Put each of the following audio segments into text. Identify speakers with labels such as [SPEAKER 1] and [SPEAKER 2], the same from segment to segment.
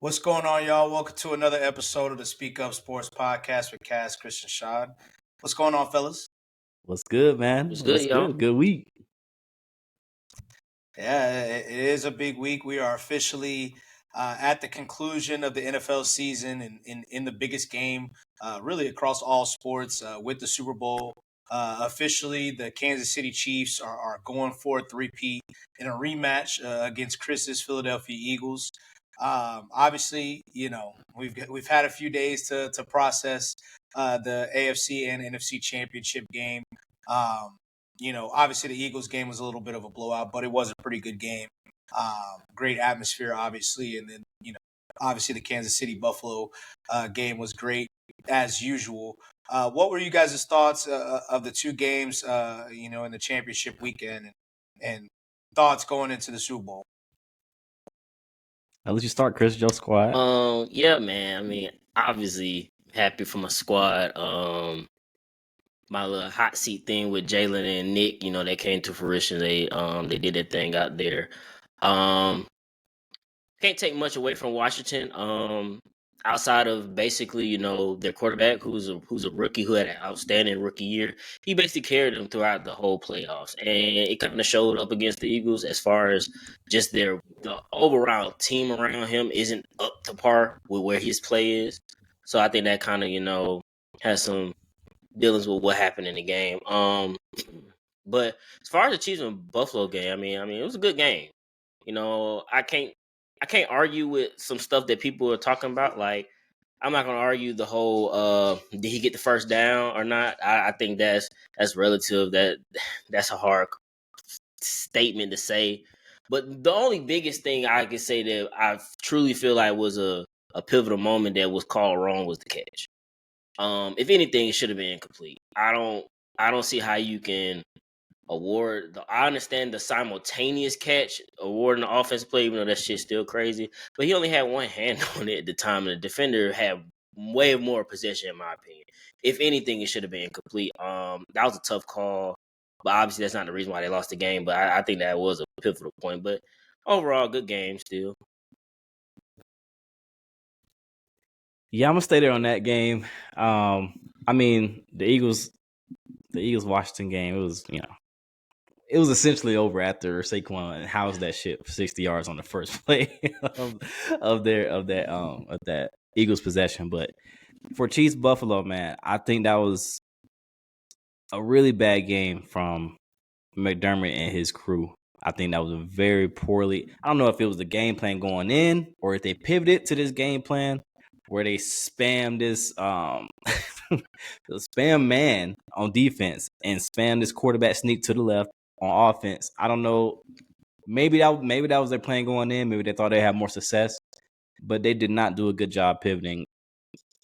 [SPEAKER 1] What's going on, y'all? Welcome to another episode of the Speak Up Sports Podcast with Cass, Christian, Shad. What's going on, fellas?
[SPEAKER 2] What's good, man?
[SPEAKER 3] What's
[SPEAKER 2] What's
[SPEAKER 3] good, y'all?
[SPEAKER 2] good? Good week.
[SPEAKER 1] Yeah, it is a big week. We are officially at the conclusion of the NFL season and in the biggest game, really across all sports, with the Super Bowl. Officially, the Kansas City Chiefs are going for a three-peat in a rematch against Chris's Philadelphia Eagles. Obviously, we've had a few days to process the AFC and NFC championship game. Obviously the Eagles game was a little bit of a blowout, but it was a pretty good game. Great atmosphere, obviously, and then obviously the Kansas City Buffalo game was great as usual. What were you guys' thoughts of the two games? In the championship weekend and thoughts going into the Super Bowl.
[SPEAKER 2] I'll let you start, Chris. Joe squad.
[SPEAKER 3] Yeah, man. I mean, obviously happy for my squad. My little hot seat thing with Jalen and Nick, they came to fruition. They did their thing out there. Can't take much away from Washington. Outside of basically, their quarterback, who's a rookie who had an outstanding rookie year. He basically carried them throughout the whole playoffs, and it kind of showed up against the Eagles as far as just the overall team around him isn't up to par with where his play is. So I think that kind of has some dealings with what happened in the game. But as far as the Chiefs and Buffalo game, I mean, it was a good game. I can't argue with some stuff that people are talking about. Like, I'm not gonna argue the whole did he get the first down or not. I think that's relative. That's a hard statement to say. But the only biggest thing I can say that I truly feel like was a pivotal moment that was called wrong was the catch. If anything, it should have been incomplete. I don't see how you can award. I understand the simultaneous catch awarding the offensive play, even though that shit's still crazy. But he only had one hand on it at the time, and the defender had way more possession, in my opinion. If anything, it should have been incomplete. That was a tough call, but obviously that's not the reason why they lost the game. But I think that was a pivotal point. But overall, good game still.
[SPEAKER 2] Yeah, I'm gonna stay there on that game. I mean, the Eagles Washington game. It was essentially over after Saquon housed that shit for 60 yards on the first play of that Eagles possession. But for Chiefs Buffalo, man, I think that was a really bad game from McDermott and his crew. I think that was a very poorly. I don't know if it was the game plan going in or if they pivoted to this game plan where they spam this spam man on defense and spam this quarterback sneak to the left on offense. I don't know. Maybe that was their plan going in. Maybe they thought they had more success, but they did not do a good job pivoting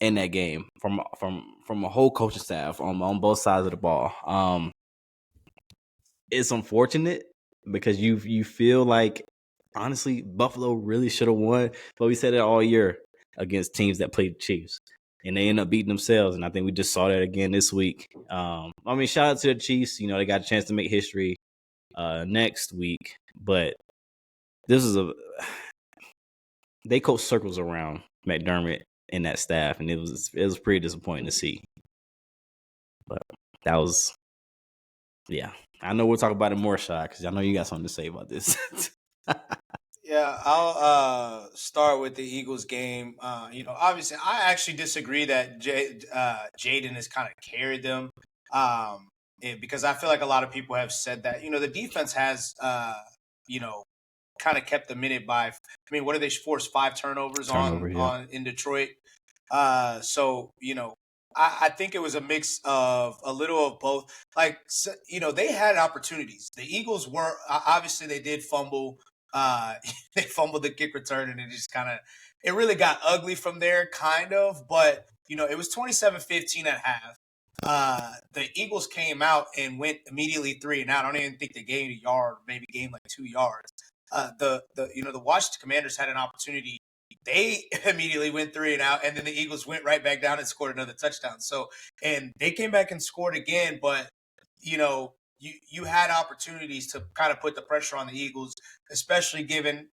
[SPEAKER 2] in that game from a whole coaching staff on both sides of the ball. It's unfortunate because you feel like honestly Buffalo really should have won, but we said it all year against teams that played the Chiefs, and they end up beating themselves. And I think we just saw that again this week. I mean, shout out to the Chiefs. They got a chance to make history next week, but this is they coach circles around McDermott and that staff, and it was pretty disappointing to see. But that was, yeah. I know we'll talk about it more, Shai, because I know you got something to say about this.
[SPEAKER 1] Yeah, I'll start with the Eagles game. Obviously, I actually disagree that Jaden has kind of carried them, because I feel like a lot of people have said that. The defense has, kind of kept the minute by. I mean, what did they force 5 turnovers on in Detroit? I think it was a mix of a little of both. Like, they had opportunities. The Eagles were obviously they did fumble. They fumbled the kick return, and it really got ugly from there, kind of. But it was 27-15 at half. The Eagles came out and went immediately 3 and out. I don't even think they gained a yard, maybe gained like 2 yards. The Washington Commanders had an opportunity. They immediately went 3 and out, and then the Eagles went right back down and scored another touchdown. So, and they came back and scored again, but you had opportunities to kind of put the pressure on the Eagles, especially given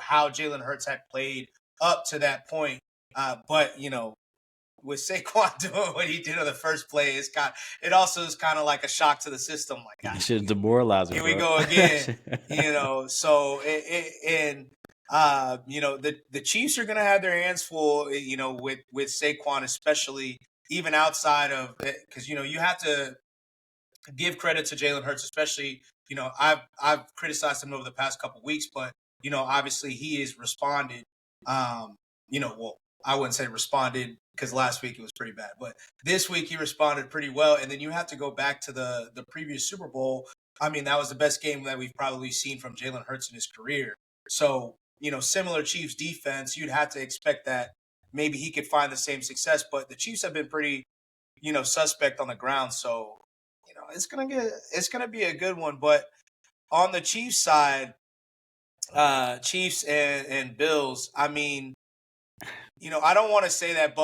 [SPEAKER 1] how Jalen Hurts had played up to that point. But with Saquon doing what he did on the first play, it also is kind of like a shock to the system. Like,
[SPEAKER 2] That shit demoralizing.
[SPEAKER 1] here we go again. So the Chiefs are gonna have their hands full. With Saquon, especially even outside of it, because you have to give credit to Jalen Hurts, especially. I've criticized him over the past couple weeks, but obviously he has responded. Well, I wouldn't say responded because last week it was pretty bad, but this week he responded pretty well. And then you have to go back to the previous Super Bowl. I mean, that was the best game that we've probably seen from Jalen Hurts in his career. So, similar Chiefs defense, you'd have to expect that maybe he could find the same success. But the Chiefs have been pretty, suspect on the ground. So, it's gonna be a good one. But on the Chiefs side, Chiefs and Bills, I mean, I don't want to say that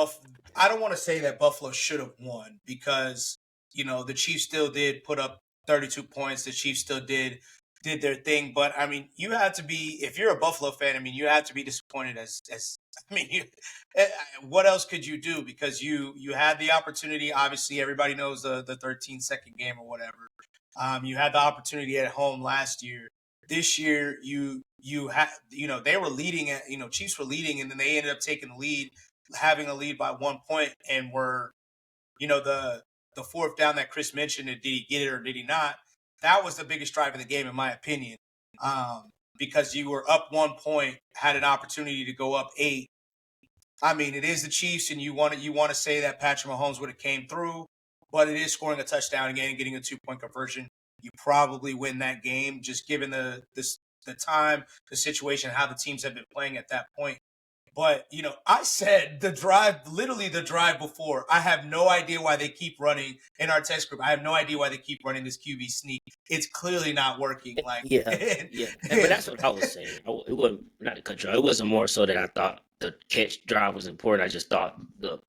[SPEAKER 1] Buffalo should have won because the Chiefs still did put up 32 points. The Chiefs still did their thing, but I mean, you have to be, if you're a Buffalo fan, I mean, you have to be disappointed as I mean, what else could you do? Because you had the opportunity. Obviously, everybody knows the 13-second game or whatever. You had the opportunity at home last year. This year, you had, they were leading at, Chiefs were leading, and then they ended up taking the lead, having a lead by 1 point, and were, the fourth down that Chris mentioned, did he get it or did he not? That was the biggest drive of the game, in my opinion, because you were up 1 point, had an opportunity to go up 8. I mean, it is the Chiefs, and you want to say that Patrick Mahomes would have came through, but it is scoring a touchdown again and getting a 2-point conversion. You probably win that game, just given the time, the situation, how the teams have been playing at that point. But, I said literally the drive before, I have no idea why they keep running in our test group. I have no idea why they keep running this QB sneak. It's clearly not working. Like,
[SPEAKER 3] yeah. But that's what I was saying. It wasn't, not to cut you off. It wasn't more so that I thought the catch drive was important. I just thought the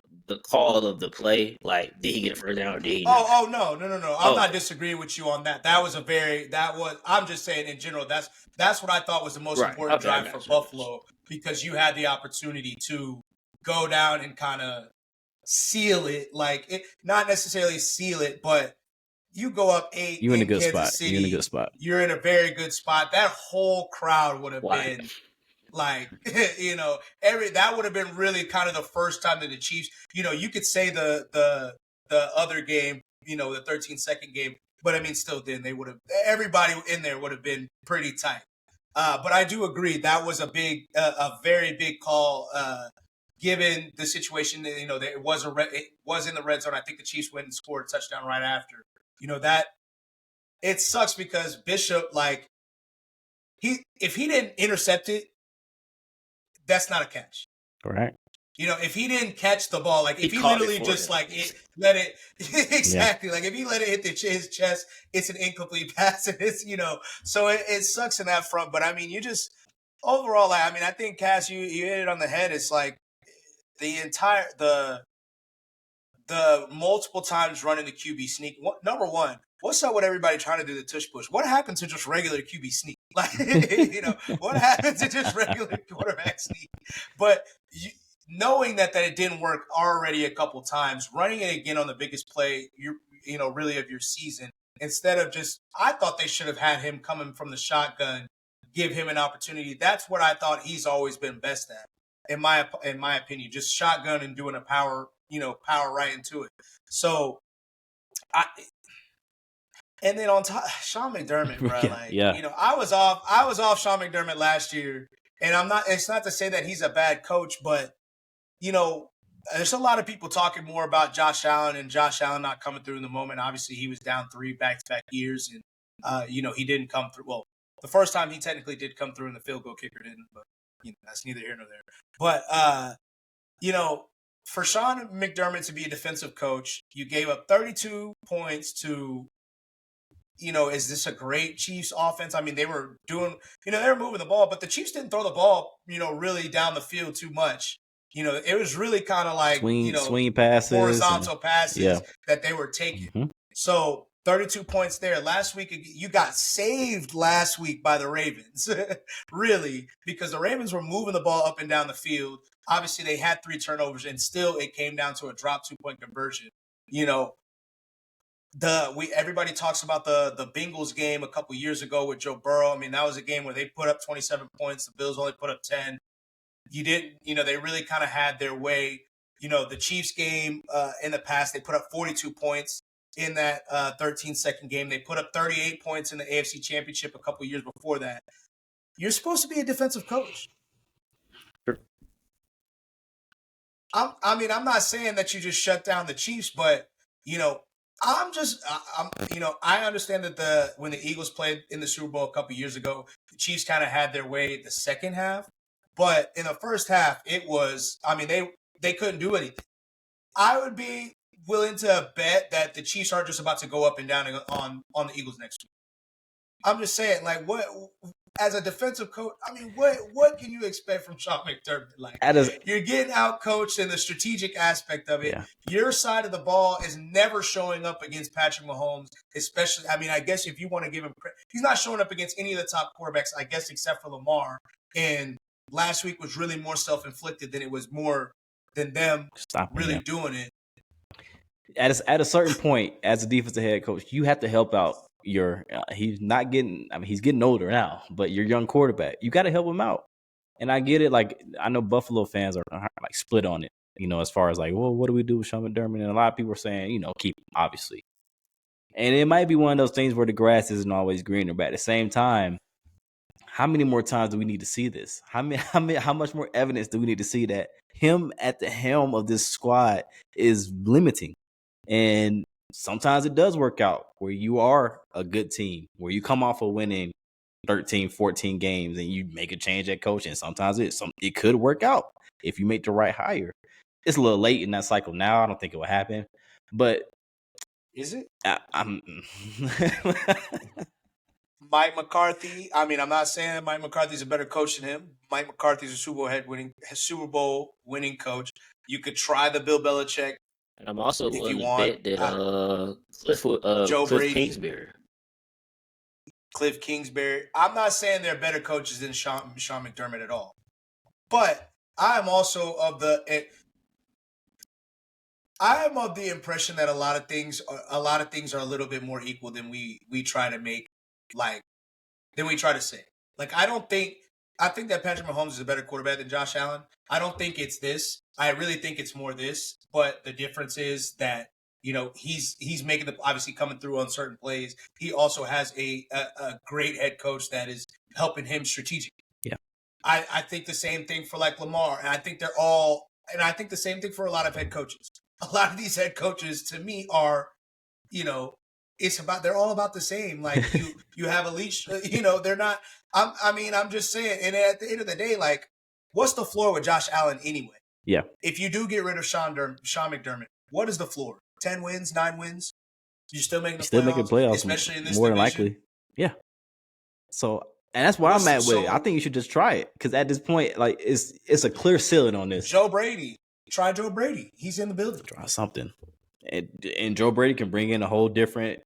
[SPEAKER 3] call of the play, like, did he get a first down or did he not?
[SPEAKER 1] Oh, no. I'm not disagreeing with you on that. I'm just saying in general, that's what I thought was the most important drive for Buffalo, because you had the opportunity to go down and kind of seal it, not necessarily seal it, but you go up 8.
[SPEAKER 2] You're in a good
[SPEAKER 1] Kansas
[SPEAKER 2] spot.
[SPEAKER 1] City,
[SPEAKER 2] You're in a good spot.
[SPEAKER 1] You're in a very good spot. That whole crowd would have been like, that would have been really kind of the first time that the Chiefs, you could say the other game, the 13-second game, but I mean, still then everybody in there would have been pretty tight. But I do agree that was a very big call, given the situation that, that it was in the red zone. I think the Chiefs went and scored a touchdown right after. That it sucks because Bishop, if he didn't intercept it, that's not a catch.
[SPEAKER 2] Correct.
[SPEAKER 1] If he didn't catch the ball, if he literally just let it exactly, if he let it hit his chest, it's an incomplete pass. And it's, so it sucks in that front. But I mean, overall, I think Cass, you hit it on the head. It's like the multiple times running the QB sneak. Number one, what's up with everybody trying to do the tush push? What happened to just regular QB sneak? What happened to just regular quarterback sneak? But knowing that it didn't work already a couple times, running it again on the biggest play, really of your season, instead of I thought they should have had him coming from the shotgun, give him an opportunity. That's what I thought he's always been best at, in my opinion, just shotgun and doing a power right into it. So and then on top, Sean McDermott, bro, I was off Sean McDermott last year, and it's not to say that he's a bad coach, but there's a lot of people talking more about Josh Allen and Josh Allen not coming through in the moment. Obviously, he was down 3 back-to-back years, and he didn't come through. Well, the first time he technically did come through, and the field goal kicker didn't, but that's neither here nor there. But for Sean McDermott to be a defensive coach, you gave up 32 points to, is this a great Chiefs offense? I mean, they were doing, they were moving the ball, but the Chiefs didn't throw the ball, really down the field too much. It was really kind of like,
[SPEAKER 2] swing passes,
[SPEAKER 1] horizontal passes that they were taking.
[SPEAKER 2] Mm-hmm.
[SPEAKER 1] So 32 points there. Last week, you got saved last week by the Ravens, really, because the Ravens were moving the ball up and down the field. Obviously, they had 3 turnovers, and still it came down to a drop 2-point conversion. Everybody talks about the Bengals game a couple years ago with Joe Burrow. I mean, that was a game where they put up 27 points. The Bills only put up 10. They really kind of had their way. The Chiefs game in the past, they put up 42 points in that 13-second game. They put up 38 points in the AFC Championship a couple years before that. You're supposed to be a defensive coach.
[SPEAKER 3] Sure.
[SPEAKER 1] I'm not saying that you just shut down the Chiefs, but, I understand that when the Eagles played in the Super Bowl a couple years ago, the Chiefs kind of had their way the second half. But in the first half, it was, they couldn't do anything. I would be willing to bet that the Chiefs aren't just about to go up and down on the Eagles next week. I'm just saying, like, what as a defensive coach, what can you expect from Sean McDermott? Like, you're getting out coached in the strategic aspect of it. Yeah. Your side of the ball is never showing up against Patrick Mahomes, especially. I guess if you want to give him credit, he's not showing up against any of the top quarterbacks, I guess, except for Lamar. And last week was really more self-inflicted than it was more than them really doing it.
[SPEAKER 2] At a certain point, as a defensive head coach, you have to help out he's getting older now, but your young quarterback, you got to help him out. And I get it. Like, I know Buffalo fans are like split on it, as far as like, well, what do we do with Sean McDermott? And a lot of people are saying, keep him, obviously. And it might be one of those things where the grass isn't always greener, but at the same time, how many more times do we need to see this? How much more evidence do we need to see that him at the helm of this squad is limiting? And sometimes it does work out where you are a good team, where you come off of winning 13, 14 games and you make a change at coach. And sometimes it could work out if you make the right hire. It's a little late in that cycle now. I don't think it will happen. But
[SPEAKER 1] is it?
[SPEAKER 2] I'm
[SPEAKER 1] Mike McCarthy. I'm not saying Mike McCarthy's a better coach than him. Mike McCarthy's a Super Bowl winning coach. You could try the Bill Belichick.
[SPEAKER 3] And I'm also willing to bet that Cliff
[SPEAKER 1] Brady,
[SPEAKER 3] Kingsbury.
[SPEAKER 1] Cliff Kingsbury. I'm not saying they're better coaches than Sean McDermott at all. But I am also of the impression that a lot of things are a little bit more equal than we try to make, than we try to say. Like, I think that Patrick Mahomes is a better quarterback than Josh Allen. I don't think it's this. I really think it's more this. But the difference is that, he's making obviously coming through on certain plays. He also has a great head coach that is helping him strategically.
[SPEAKER 2] Yeah.
[SPEAKER 1] I think the same thing for like Lamar. And I think I think the same thing for a lot of head coaches. A lot of these head coaches to me are, they're all about the same. Like you have a leash, they're not, I'm just saying. And at the end of the day, like, what's the floor with Josh Allen anyway?
[SPEAKER 2] Yeah.
[SPEAKER 1] If you do get rid of Sean McDermott, what is the floor? 10 wins, 9 wins? You're still making
[SPEAKER 2] playoffs,
[SPEAKER 1] especially in this
[SPEAKER 2] more
[SPEAKER 1] division?
[SPEAKER 2] Than likely. Yeah. So, and that's where I'm at with it. I think you should just try it, because at this point, like, it's a clear ceiling on this.
[SPEAKER 1] Joe Brady. Try Joe Brady. He's in the building.
[SPEAKER 2] Try something. And Joe Brady can bring in a whole different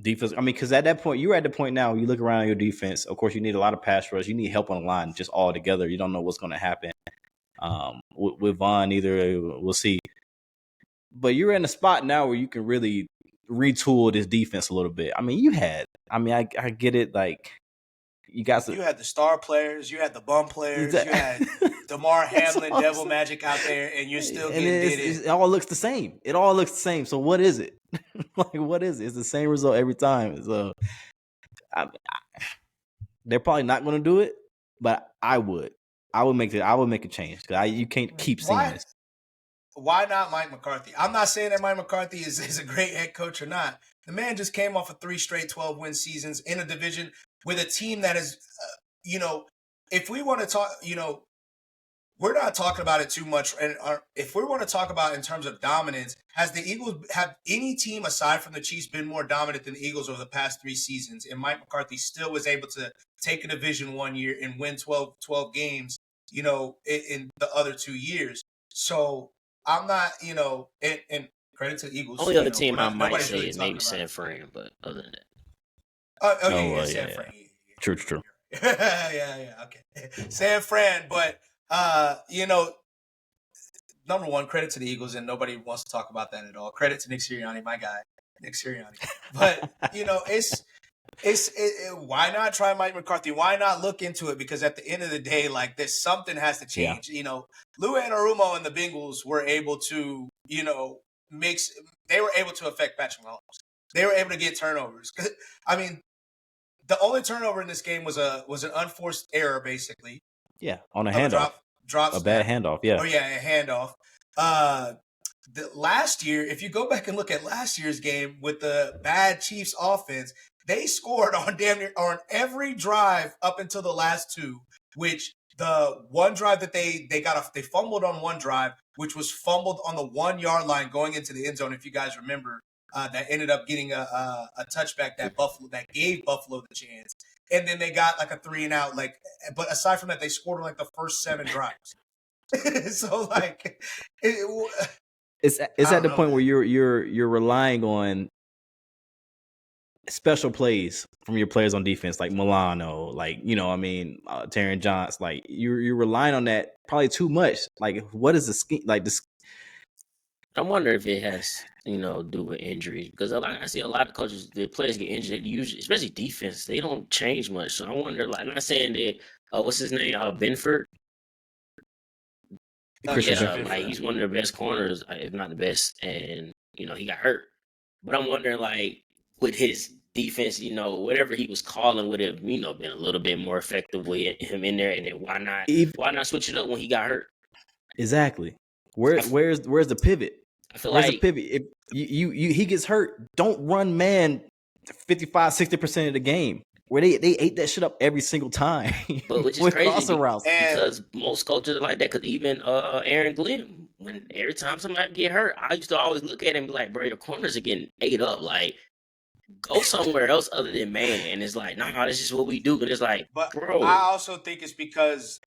[SPEAKER 2] defense. Because at that point, you're at the point now, you look around your defense, of course, you need a lot of pass rush. You need help on the line just all together. You don't know what's going to happen. With Vaughn, either we'll see. But you're in a spot now where you can really retool this defense a little bit. I get it. Like, you had
[SPEAKER 1] the star players, you had the bum players, you had DeMar Hamlin, Devil Magic out there, and you're still getting it.
[SPEAKER 2] It all looks the same. It all looks the same. So what is it? Like, what is it? It's the same result every time. So they're probably not going to do it, but I would make a change, because you can't keep seeing this.
[SPEAKER 1] Why not Mike McCarthy? I'm not saying that Mike McCarthy is a great head coach or not. The man just came off of 3 straight 12-win seasons in a division with a team that is, if we want to talk, we're not talking about it too much. And if we want to talk about in terms of dominance, have any team aside from the Chiefs been more dominant than the Eagles over the past 3 seasons? And Mike McCarthy still was able to take a division one year and win 12 games, in the other 2 years. So I'm not, and Credit to the Eagles.
[SPEAKER 3] Only other team I might
[SPEAKER 1] Nobody's
[SPEAKER 3] say
[SPEAKER 1] really
[SPEAKER 3] is
[SPEAKER 1] talking
[SPEAKER 3] maybe
[SPEAKER 1] about
[SPEAKER 3] San
[SPEAKER 1] it.
[SPEAKER 3] Fran, but other than that.
[SPEAKER 1] San Fran.
[SPEAKER 2] Yeah. True.
[SPEAKER 1] Yeah. Okay, San Fran. But number one, credit to the Eagles, and nobody wants to talk about that at all. Credit to Nick Sirianni, my guy, Nick Sirianni. But why not try Mike McCarthy? Why not look into it? Because at the end of the day, like something has to change.
[SPEAKER 2] Yeah.
[SPEAKER 1] Lou Anarumo and the Bengals were able to, they were able to affect Patrick Mahomes. They were able to get turnovers. I mean, the only turnover in this game was an unforced error, basically.
[SPEAKER 2] Yeah, on a handoff.
[SPEAKER 1] Drop
[SPEAKER 2] a bad handoff, yeah.
[SPEAKER 1] Oh yeah, a handoff. Last year, if you go back and look at last year's game with the bad Chiefs offense, they scored on damn near on every drive up until the last two, which the one drive that they fumbled on one drive, which was fumbled on the 1 yard line going into the end zone. If you guys remember, that ended up getting a touchback that gave Buffalo the chance. And then they got like a 3-and-out. But aside from that, they scored on like the first 7 drives. So like,
[SPEAKER 2] it's at the point where you're relying on special plays from your players on defense, like Milano, like Taron Johnson. Like you're relying on that probably too much. Like, what is the scheme? Like this.
[SPEAKER 3] I wonder if it has do with injuries, because I see a lot of coaches, the players get injured usually, especially defense. They don't change much. So I wonder. Like, I'm not saying that. What's his name? Benford. Like he's one of the best corners, if not the best, and he got hurt. But I'm wondering, like, with his defense, whatever he was calling would have, been a little bit more effective with him in there, and then why not switch it up when he got hurt?
[SPEAKER 2] Exactly. Where's the pivot?
[SPEAKER 3] I feel
[SPEAKER 2] where's the pivot? If he gets hurt, don't run man 55-60% of the game. Where they ate that shit up every single time.
[SPEAKER 3] But which is crazy because most coaches are like that. Because even Aaron Glenn, when every time somebody get hurt, I used to always look at him and be like, bro, your corners are getting ate up. Like, go somewhere else other than man. And it's like, nah, this is what we do. But it's like, bro.
[SPEAKER 1] I also think it's because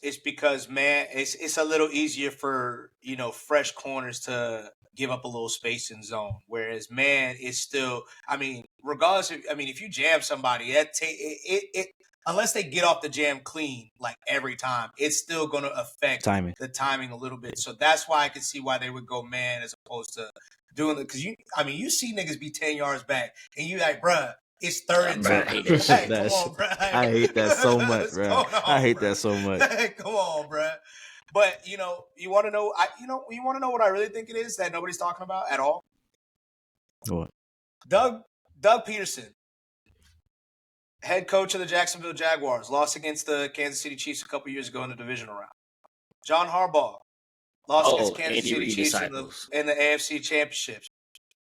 [SPEAKER 1] man, it's a little easier for fresh corners to give up a little space in zone, whereas man is still. I mean, regardless if you jam somebody, it unless they get off the jam clean like every time, it's still going to affect the timing a little bit. So that's why I can see why they would go man as opposed to doing it, because you see niggas be 10 yards back and you like, bruh, it's 3rd and 2. Hey, come on, bruh.
[SPEAKER 2] I hate that so much, bro. I hate that so much.
[SPEAKER 1] Come on, bruh. But you want to know, what I really think it is that nobody's talking about at all.
[SPEAKER 2] What?
[SPEAKER 1] Doug Peterson, head coach of the Jacksonville Jaguars, lost against the Kansas City Chiefs a couple years ago in the divisional round. John Harbaugh lost against Kansas City Chiefs in the AFC Championships.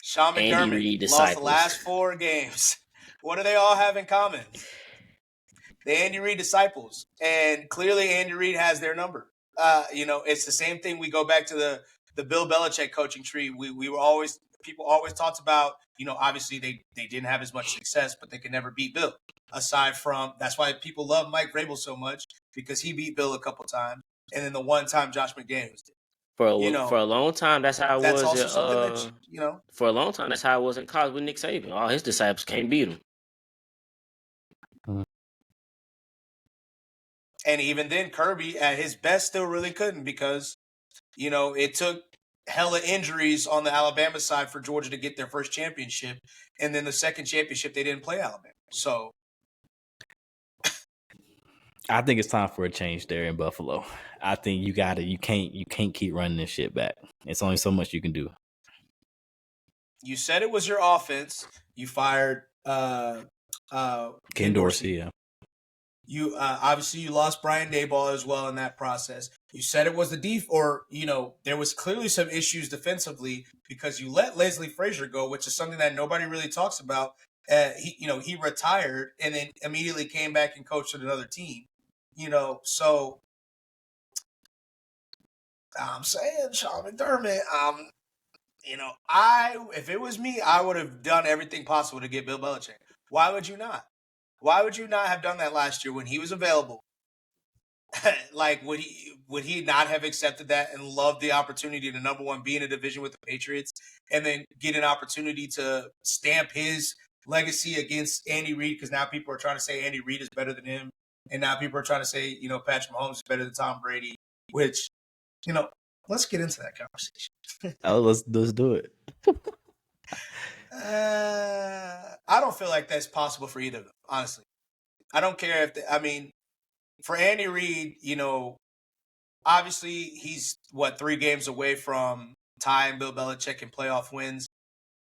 [SPEAKER 1] Sean McDermott lost the last 4 games. What do they all have in common? The Andy Reid disciples. And clearly Andy Reid has their number. It's the same thing. We go back to the Bill Belichick coaching tree. People always talked about, obviously they didn't have as much success, but they could never beat Bill. Aside from, that's why people love Mike Vrabel so much, because he beat Bill a couple times. And then the one time Josh McDaniels did.
[SPEAKER 3] For a long time, that's how it was.
[SPEAKER 1] Also something that,
[SPEAKER 3] For a long time, that's how it was in college with Nick Saban. All his disciples can't beat him.
[SPEAKER 1] And even then, Kirby at his best still really couldn't, because, it took hella injuries on the Alabama side for Georgia to get their first championship. And then the second championship, they didn't play Alabama. So
[SPEAKER 2] I think it's time for a change there in Buffalo. I think you can't keep running this shit back. It's only so much you can do.
[SPEAKER 1] You said it was your offense. You fired
[SPEAKER 2] Ken Dorsey, yeah.
[SPEAKER 1] You obviously you lost Brian Daboll as well in that process. You said it was there was clearly some issues defensively because you let Leslie Frazier go, which is something that nobody really talks about. He retired and then immediately came back and coached at another team. So I'm saying Sean McDermott. If it was me, I would have done everything possible to get Bill Belichick. Why would you not? Why would you not have done that last year when he was available? like would he not have accepted that and loved the opportunity to, number one, be in a division with the Patriots and then get an opportunity to stamp his legacy against Andy Reid? Because now people are trying to say Andy Reid is better than him, and now people are trying to say Patrick Mahomes is better than Tom Brady. Which let's get into that conversation.
[SPEAKER 2] Let's do it.
[SPEAKER 1] I don't feel like that's possible for either of them, honestly. I don't care if for Andy Reid, obviously he's 3 games away from tying Bill Belichick in playoff wins.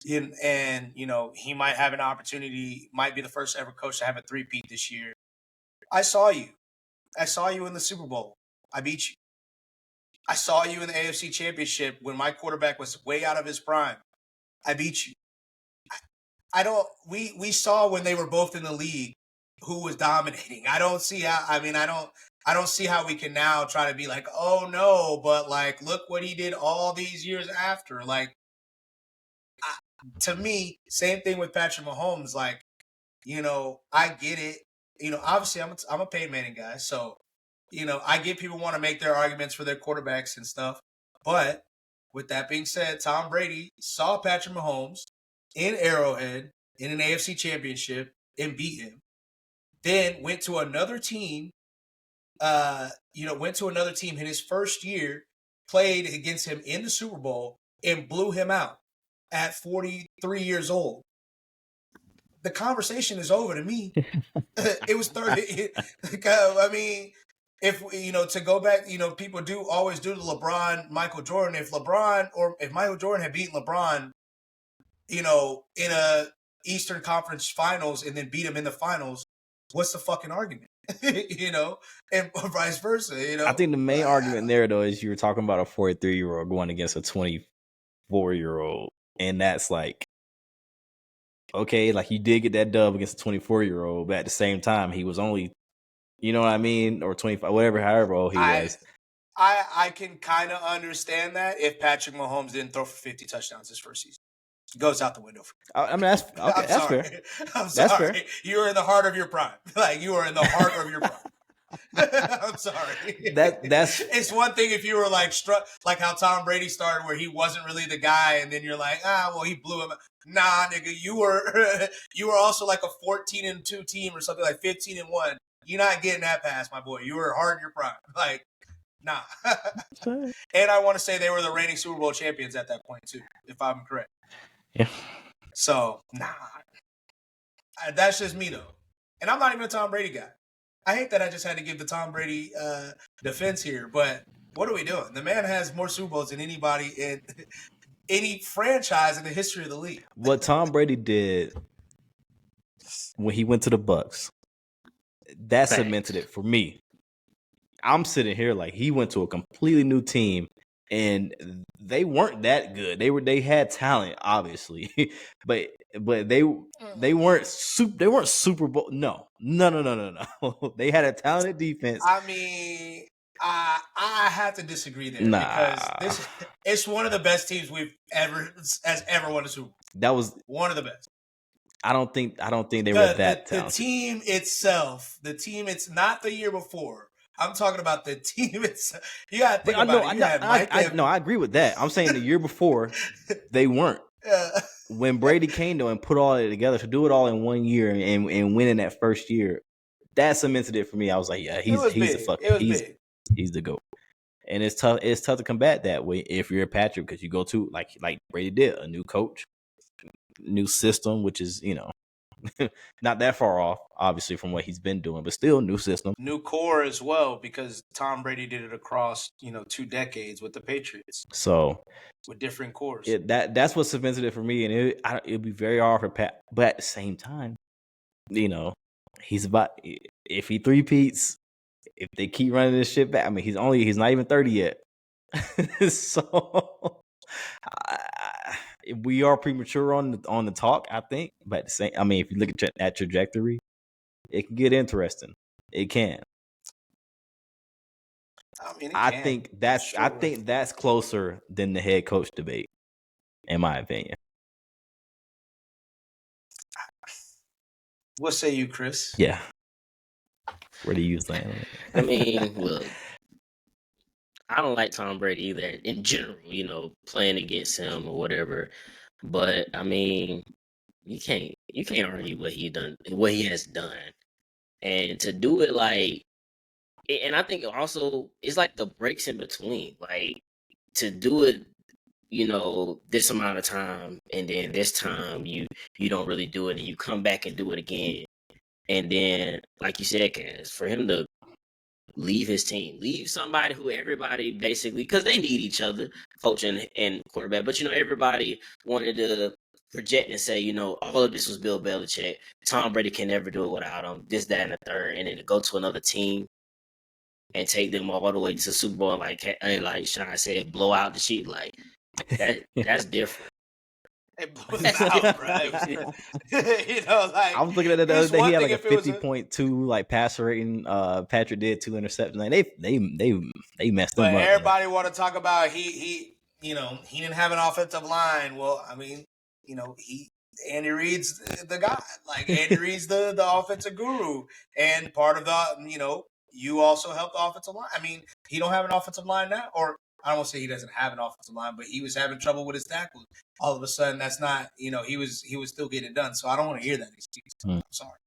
[SPEAKER 1] And he might have an opportunity, might be the first ever coach to have a three-peat this year. I saw you in the Super Bowl. I beat you. I saw you in the AFC Championship when my quarterback was way out of his prime. I beat you. We saw when they were both in the league who was dominating. I don't see how we can now try to be like, oh no, but like, look what he did all these years after. Like, to me, same thing with Patrick Mahomes. Like, I get it. Obviously I'm a Peyton Manning guy. So, I get people want to make their arguments for their quarterbacks and stuff. But with that being said, Tom Brady saw Patrick Mahomes in Arrowhead in an AFC Championship and beat him. Then went to another team, in his first year, played against him in the Super Bowl and blew him out at 43 years old. The conversation is over to me. It was 30. If to go back, people do always do the LeBron, Michael Jordan. If Michael Jordan had beaten LeBron, in a Eastern Conference Finals and then beat him in the finals, what's the fucking argument? And vice versa.
[SPEAKER 2] I think the main argument there, though, is you were talking about a 43-year-old going against a 24-year-old, and that's like, okay, like you did get that dub against a 24-year-old, but at the same time, he was only, you know what I mean, or 25, however old he was.
[SPEAKER 1] I can kind of understand that if Patrick Mahomes didn't throw for 50 touchdowns his first season. It goes out the window.
[SPEAKER 2] I mean, that's okay. That's fair.
[SPEAKER 1] I'm sorry. That's fair. You were in the heart of your prime. Like, you were in the heart of your prime. I'm sorry.
[SPEAKER 2] That's
[SPEAKER 1] it's one thing if you were like struck, like how Tom Brady started, where he wasn't really the guy, and then you're like, he blew him. Nah, nigga, you were also like a 14-2 team or something, like 15-1. You're not getting that pass, my boy. You were hard in your prime. Like, nah. And I want to say they were the reigning Super Bowl champions at that point too, if I'm correct.
[SPEAKER 2] Yeah.
[SPEAKER 1] So, nah. That's just me, though. And I'm not even a Tom Brady guy. I hate that I just had to give the Tom Brady defense here, but what are we doing? The man has more Super Bowls than anybody in any franchise in the history of the league.
[SPEAKER 2] What Tom Brady did when he went to the Bucs, that cemented it for me. I'm sitting here like he went to a completely new team. And they weren't that good. They had talent, obviously, but they weren't Super Bowl. No. They had a talented defense.
[SPEAKER 1] I mean, I have to disagree there because it's one of the best teams we've ever won a Super Bowl.
[SPEAKER 2] That was
[SPEAKER 1] one of the best.
[SPEAKER 2] I don't think they were that talented.
[SPEAKER 1] The team itself, it's not the year before. I'm talking about the team itself. You got to think about it.
[SPEAKER 2] I agree with that. I'm saying the year before, they weren't. When Brady came, though, and put all of it together, to do it all in 1 year and win in that first year, that cemented it for me. I was like, yeah, he's the GOAT. And it's tough to combat that way if you're a Patrick, because you go to, like Brady did, a new coach, new system, which is, not that far off, obviously, from what he's been doing, but still new system.
[SPEAKER 1] New core as well, because Tom Brady did it across, 2 decades with the Patriots.
[SPEAKER 2] So
[SPEAKER 1] with different cores.
[SPEAKER 2] That's what cemented it for me, and it'd be very hard for Pat. But at the same time, he's about, if he three-peats, if they keep running this shit back, I mean, he's not even 30 yet. So we are premature on the talk, I think. But if you look at that trajectory, it can get interesting. It can. I think that's closer than the head coach debate, in my opinion.
[SPEAKER 1] What say you, Chris?
[SPEAKER 2] Yeah. What are you saying?
[SPEAKER 3] I mean, look, I don't like Tom Brady either in general, playing against him or whatever. But I mean, you can't argue what he has done. And to do it and I think also it's like the breaks in between. Like to do it, this amount of time and then this time you don't really do it and you come back and do it again. And then, like you said, Cass, for him to leave his team, leave somebody who everybody basically, because they need each other, coach and quarterback. But everybody wanted to project and say, all of this was Bill Belichick. Tom Brady can never do it without him. This, that, and the third, and then to go to another team and take them all the way to the Super Bowl, like Sean said, blow out the sheet, like that's different.
[SPEAKER 1] It blew him out, bro.
[SPEAKER 2] I was looking at it the other day. He had like a 50.2 like passer rating. Patrick did 2 interceptions. Like they messed him up.
[SPEAKER 1] But everybody want to talk about he didn't have an offensive line. Well, I mean, Andy Reid's the guy. Like Andy Reid's the offensive guru, and part of the you also help the offensive line. I mean, he don't have an offensive line now, or I don't want to say he doesn't have an offensive line, but he was having trouble with his tackles. All of a sudden, that's not, he was still getting it done. So I don't want to hear that excuse. I'm sorry.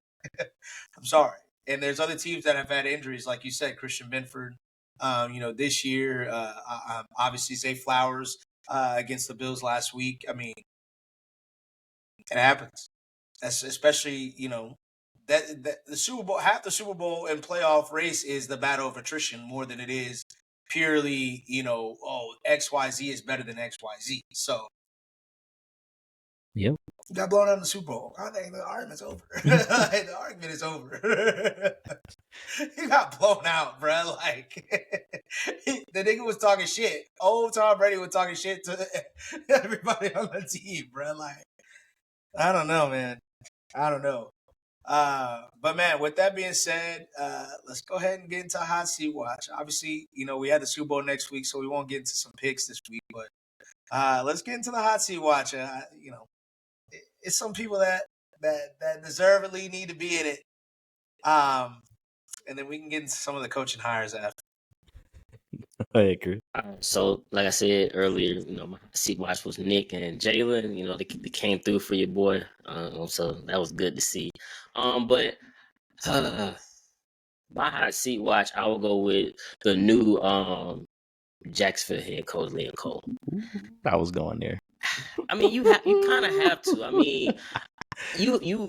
[SPEAKER 1] I'm sorry. And there's other teams that have had injuries, like you said, Christian Benford. This year, obviously Zay Flowers against the Bills last week. I mean, it happens. That's especially, that the Super Bowl, half the Super Bowl and playoff race is the battle of attrition more than it is purely, XYZ is better than XYZ. So,
[SPEAKER 2] yep,
[SPEAKER 1] you got blown out in the Super Bowl. I think the argument's over. The argument is over. He got blown out, bro. Like the nigga was talking shit. Old Tom Brady was talking shit to everybody on the team, bro. Like, I don't know, man. I don't know. But man, with that being said, let's go ahead and get into hot seat watch. Obviously, we have the Super Bowl next week, so we won't get into some picks this week. But let's get into the hot seat watch. It's some people that deservedly need to be in it. And then we can get into some of the coaching hires after.
[SPEAKER 2] I agree.
[SPEAKER 3] So, like I said earlier, my seat watch was Nick and Jalen. They came through for your boy. So that was good to see. But my hot seat watch, I will go with the new Jacksonville head coach, Liam Cole.
[SPEAKER 2] I was going there.
[SPEAKER 3] I mean, you kind of have to. I mean, you are who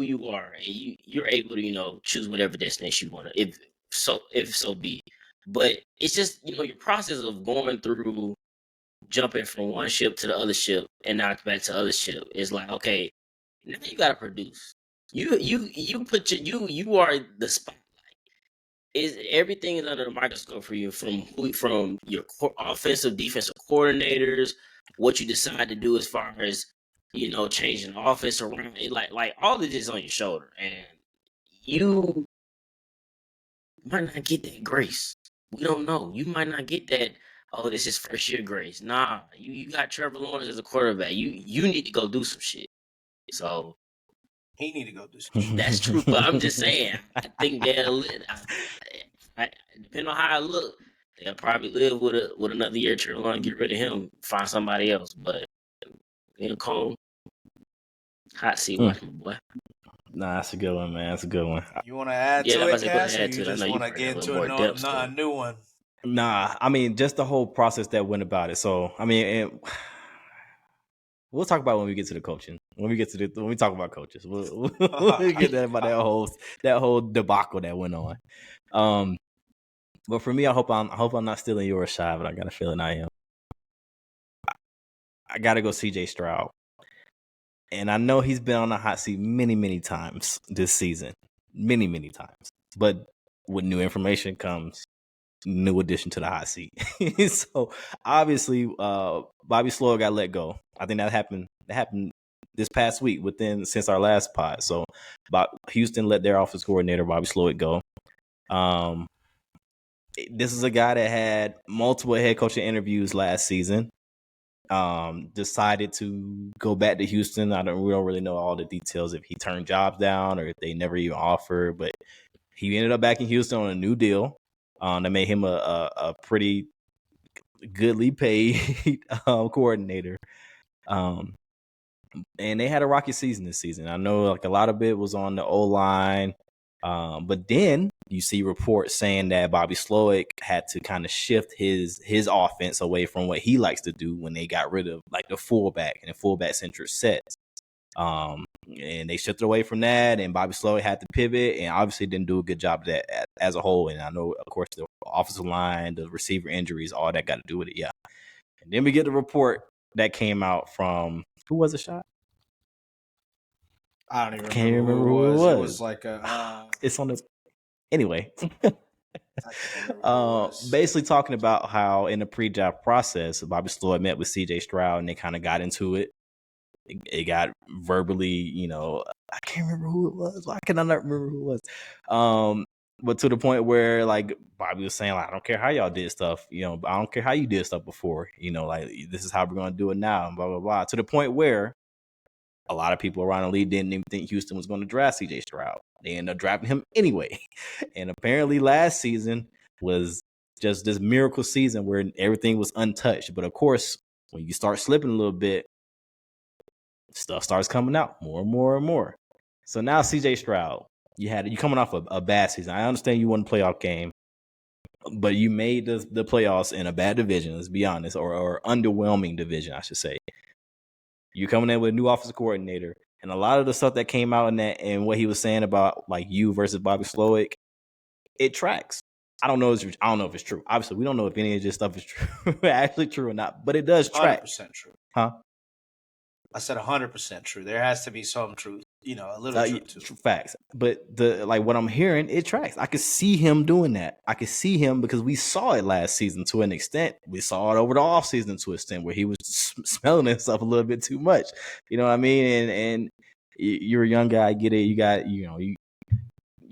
[SPEAKER 3] you are, and you're able to choose whatever destination you want to, if so be. But it's just your process of going through, jumping from one ship to the other ship and now back to the other ship is like, okay, now you gotta produce. You are the spotlight. Everything is under the microscope for you, from your offensive, defensive coordinators, what you decide to do as far as changing the offense around. Like all of this is on your shoulder, and you might not get that grace. We don't know. You might not get that. Oh, this is first year grace. Nah, you got Trevor Lawrence as a quarterback. You need to go do some shit. So
[SPEAKER 1] he need to go do some shit.
[SPEAKER 3] That's true, but I'm just saying. I think they'll depending on how I look, they'll probably live with another year. Trevor Lawrence, get rid of him, find somebody else. But Cole, hot seat, watch my boy.
[SPEAKER 2] Nah, that's a good one, man. That's a good one.
[SPEAKER 1] You want to add to it, Cass, or you just want to get into a new one?
[SPEAKER 2] Nah, I mean, just the whole process that went about it. So, I mean, we'll talk about when we get to the coaching. When we talk about coaches, we'll get about that whole debacle that went on. But for me, I hope I'm not stealing yours, Shy, but I got a feeling I am. I gotta go CJ Stroud. And I know he's been on the hot seat many, many times this season. Many, many times. But with new information comes new addition to the hot seat. So obviously, Bobby Slow got let go. I think that happened this past week since our last pod. So Houston let their offensive coordinator, Bobby Slow, go. This is a guy that had multiple head coaching interviews last season. Decided to go back to Houston. We don't really know all the details if he turned jobs down or if they never even offered, but He ended up back in Houston on a new deal. That made him a pretty goodly paid coordinator. And they had a rocky season this season. I know like a lot of it was on the O-line. But then you see reports saying that Bobby Slowick had to kind of shift his offense away from what he likes to do when they got rid of like the fullback and the fullback centric sets. And they shifted away from that, and Bobby Slowick had to pivot, and obviously didn't do a good job of that as a whole. And I know, of course, the offensive line, the receiver injuries, all that got to do with it. Yeah. And then we get the report that came out from who was it, shot?
[SPEAKER 1] I don't even remember who it was. It was like a.
[SPEAKER 2] It's on the. Anyway. Basically talking about how in the pre-draft process, Bobby Slowick met with CJ Stroud, and they kind of got into it. It got verbally, I can't remember who it was. Why can I not remember who it was? But to the point where like Bobby was saying, like, I don't care how y'all did stuff, I don't care how you did stuff before, like this is how we're gonna do it now, and blah blah blah. To the point where a lot of people around the league didn't even think Houston was going to draft CJ Stroud. They ended up drafting him anyway. And apparently last season was just this miracle season where everything was untouched. But of course, when you start slipping a little bit, stuff starts coming out more and more and more. So now CJ Stroud, you coming off a bad season. I understand you won the playoff game, but you made the playoffs in a bad division, let's be honest, or underwhelming division, I should say. You're coming in with a new offensive coordinator, and a lot of the stuff that came out in that and what he was saying about like you versus Bobby Slowick, it tracks. I don't know if it's true. Obviously, we don't know if any of this stuff is true, actually true or not, but it does track.
[SPEAKER 1] 100% true.
[SPEAKER 2] Huh?
[SPEAKER 1] I said 100% true. There has to be some truth, a little truth too.
[SPEAKER 2] Facts. But what I'm hearing, it tracks. I could see him doing that. I could see him because we saw it last season to an extent. We saw it over the offseason to an extent where he was smelling himself a little bit too much. You know what I mean? And you're a young guy. I get it. You got, you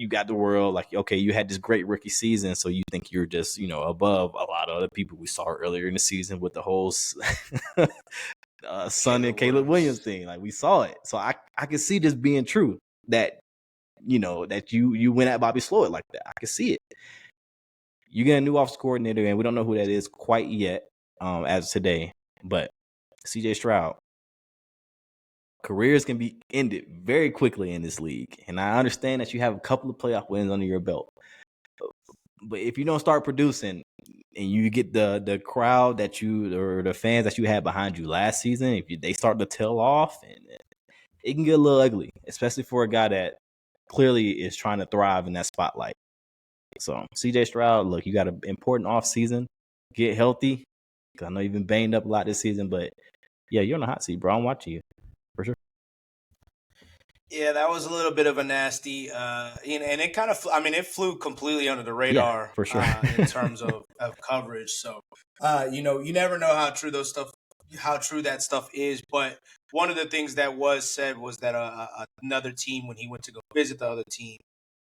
[SPEAKER 2] got the world. Like, okay, you had this great rookie season, so you think you're just, above a lot of other people we saw earlier in the season with the whole Son and Caleb Williams thing. Like, we saw it. So I can see this being true, that that you went at Bobby Slowick like that. I can see it. You get a new offensive coordinator, and we don't know who that is quite yet as of today, but CJ Stroud, careers can be ended very quickly in this league, and I understand that you have a couple of playoff wins under your belt, but if you don't start producing and you get the crowd that or the fans that you had behind you last season, they start to tail off, and it can get a little ugly, especially for a guy that clearly is trying to thrive in that spotlight. So CJ Stroud, look, you got an important off season. Get healthy, because I know you've been banged up a lot this season, but yeah, you're on the hot seat, bro. I'm watching you for sure.
[SPEAKER 1] Yeah, that was a little bit of a nasty, and it kind of, it flew completely under the radar,
[SPEAKER 2] yeah, for sure.
[SPEAKER 1] In terms of coverage. So, you never know how true that stuff is. But one of the things that was said was that another team, when he went to go visit the other team,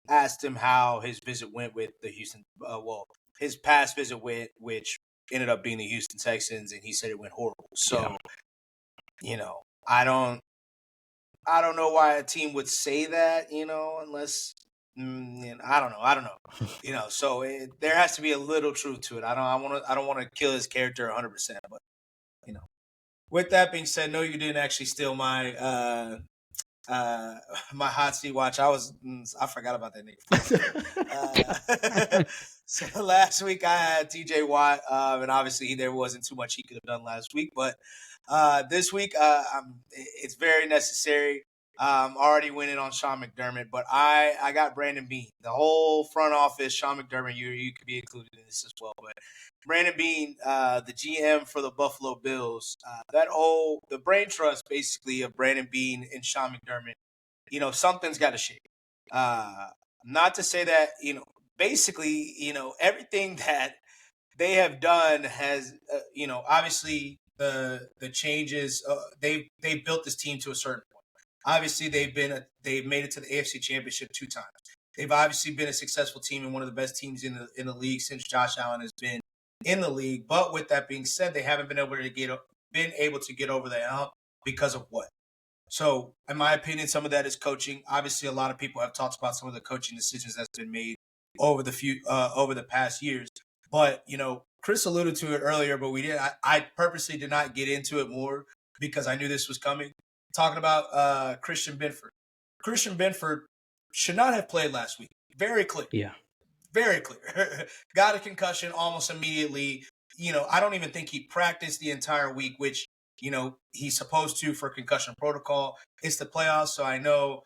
[SPEAKER 1] asked him how his visit went with the Houston, his past visit went, which ended up being the Houston Texans, and he said it went horrible. So, I don't know why a team would say that, unless I don't know. So there has to be a little truth to it. I don't want to kill his character 100%, but with that being said, no, you didn't actually steal my my hot seat watch. I forgot about that nigga. So last week I had TJ Watt, and obviously there wasn't too much he could have done last week, but this week it's very necessary. Already winning on Sean McDermott, but I got Brandon Beane. The whole front office, Sean McDermott, you could be included in this as well. But Brandon Beane, the GM for the Buffalo Bills, the brain trust basically of Brandon Beane and Sean McDermott, something's got to shake. Not to say that, basically, everything that they have done has, obviously the changes, they built this team to a certain point. Obviously, they've made it to the AFC Championship 2 times. They've obviously been a successful team and one of the best teams in the league since Josh Allen has been in the league. But with that being said, they haven't been able to get over the hump because of what? So, in my opinion, some of that is coaching. Obviously, a lot of people have talked about some of the coaching decisions that's been made over the past years. But Chris alluded to it earlier, but we did. I purposely did not get into it more because I knew this was coming. Talking about Christian Benford. Christian Benford should not have played last week. Very clear.
[SPEAKER 2] Yeah.
[SPEAKER 1] Very clear. Got a concussion almost immediately. I don't even think he practiced the entire week, which, he's supposed to for concussion protocol. It's the playoffs, so I know